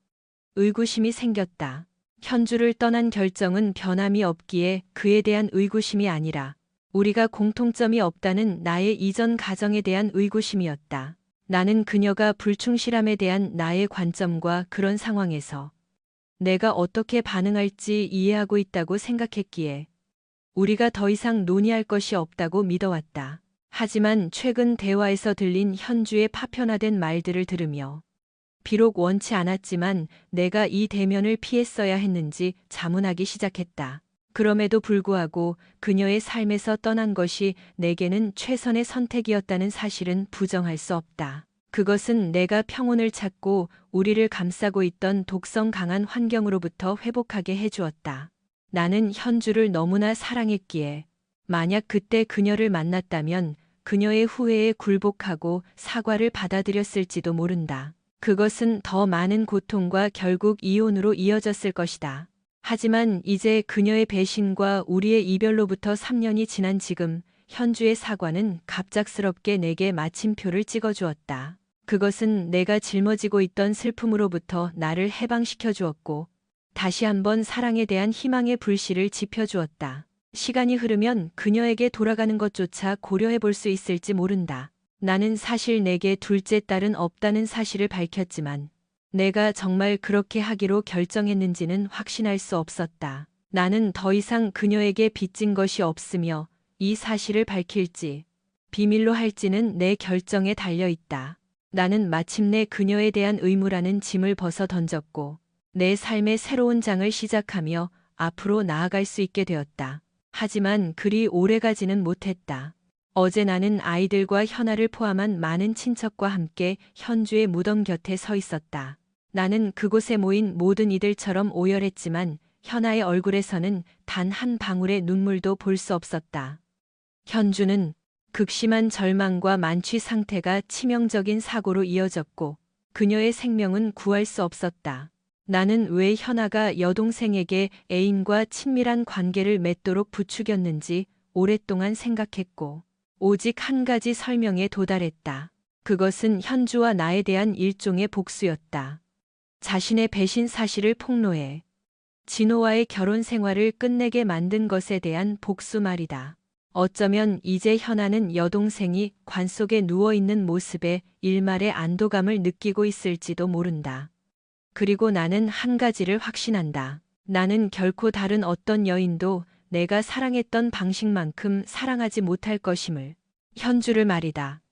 의구심이 생겼다. 현주를 떠난 결정은 변함이 없기에 그에 대한 의구심이 아니라 우리가 공통점이 없다는 나의 이전 가정에 대한 의구심이었다. 나는 그녀가 불충실함에 대한 나의 관점과 그런 상황에서 내가 어떻게 반응할지 이해하고 있다고 생각했기에 우리가 더 이상 논의할 것이 없다고 믿어왔다. 하지만 최근 대화에서 들린 현주의 파편화된 말들을 들으며 비록 원치 않았지만 내가 이 대면을 피했어야 했는지 자문하기 시작했다. 그럼에도 불구하고 그녀의 삶에서 떠난 것이 내게는 최선의 선택이었다는 사실은 부정할 수 없다. 그것은 내가 평온을 찾고 우리를 감싸고 있던 독성 강한 환경으로부터 회복하게 해주었다. 나는 현주를 너무나 사랑했기에 만약 그때 그녀를 만났다면 그녀의 후회에 굴복하고 사과를 받아들였을지도 모른다. 그것은 더 많은 고통과 결국 이혼으로 이어졌을 것이다. 하지만 이제 그녀의 배신과 우리의 이별로부터 3년이 지난 지금 현주의 사과는 갑작스럽게 내게 마침표를 찍어주었다. 그것은 내가 짊어지고 있던 슬픔으로부터 나를 해방시켜 주었고 다시 한번 사랑에 대한 희망의 불씨를 지펴주었다. 시간이 흐르면 그녀에게 돌아가는 것조차 고려해 볼 수 있을지 모른다. 나는 사실 내게 둘째 딸은 없다는 사실을 밝혔지만 내가 정말 그렇게 하기로 결정했는지는 확신할 수 없었다. 나는 더 이상 그녀에게 빚진 것이 없으며 이 사실을 밝힐지 비밀로 할지는 내 결정에 달려 있다. 나는 마침내 그녀에 대한 의무라는 짐을 벗어 던졌고 내 삶의 새로운 장을 시작하며 앞으로 나아갈 수 있게 되었다. 하지만 그리 오래가지는 못했다. 어제 나는 아이들과 현아를 포함한 많은 친척과 함께 현주의 무덤 곁에 서 있었다. 나는 그곳에 모인 모든 이들처럼 오열했지만 현아의 얼굴에서는 단 한 방울의 눈물도 볼 수 없었다. 현주는 극심한 절망과 만취 상태가 치명적인 사고로 이어졌고 그녀의 생명은 구할 수 없었다. 나는 왜 현아가 여동생에게 애인과 친밀한 관계를 맺도록 부추겼는지 오랫동안 생각했고 오직 한 가지 설명에 도달했다. 그것은 현주와 나에 대한 일종의 복수였다. 자신의 배신 사실을 폭로해 진호와의 결혼 생활을 끝내게 만든 것에 대한 복수 말이다. 어쩌면 이제 현아는 여동생이 관 속에 누워있는 모습에 일말의 안도감을 느끼고 있을지도 모른다. 그리고 나는 한 가지를 확신한다. 나는 결코 다른 어떤 여인도 내가 사랑했던 방식만큼 사랑하지 못할 것임을. 현주를 말이다.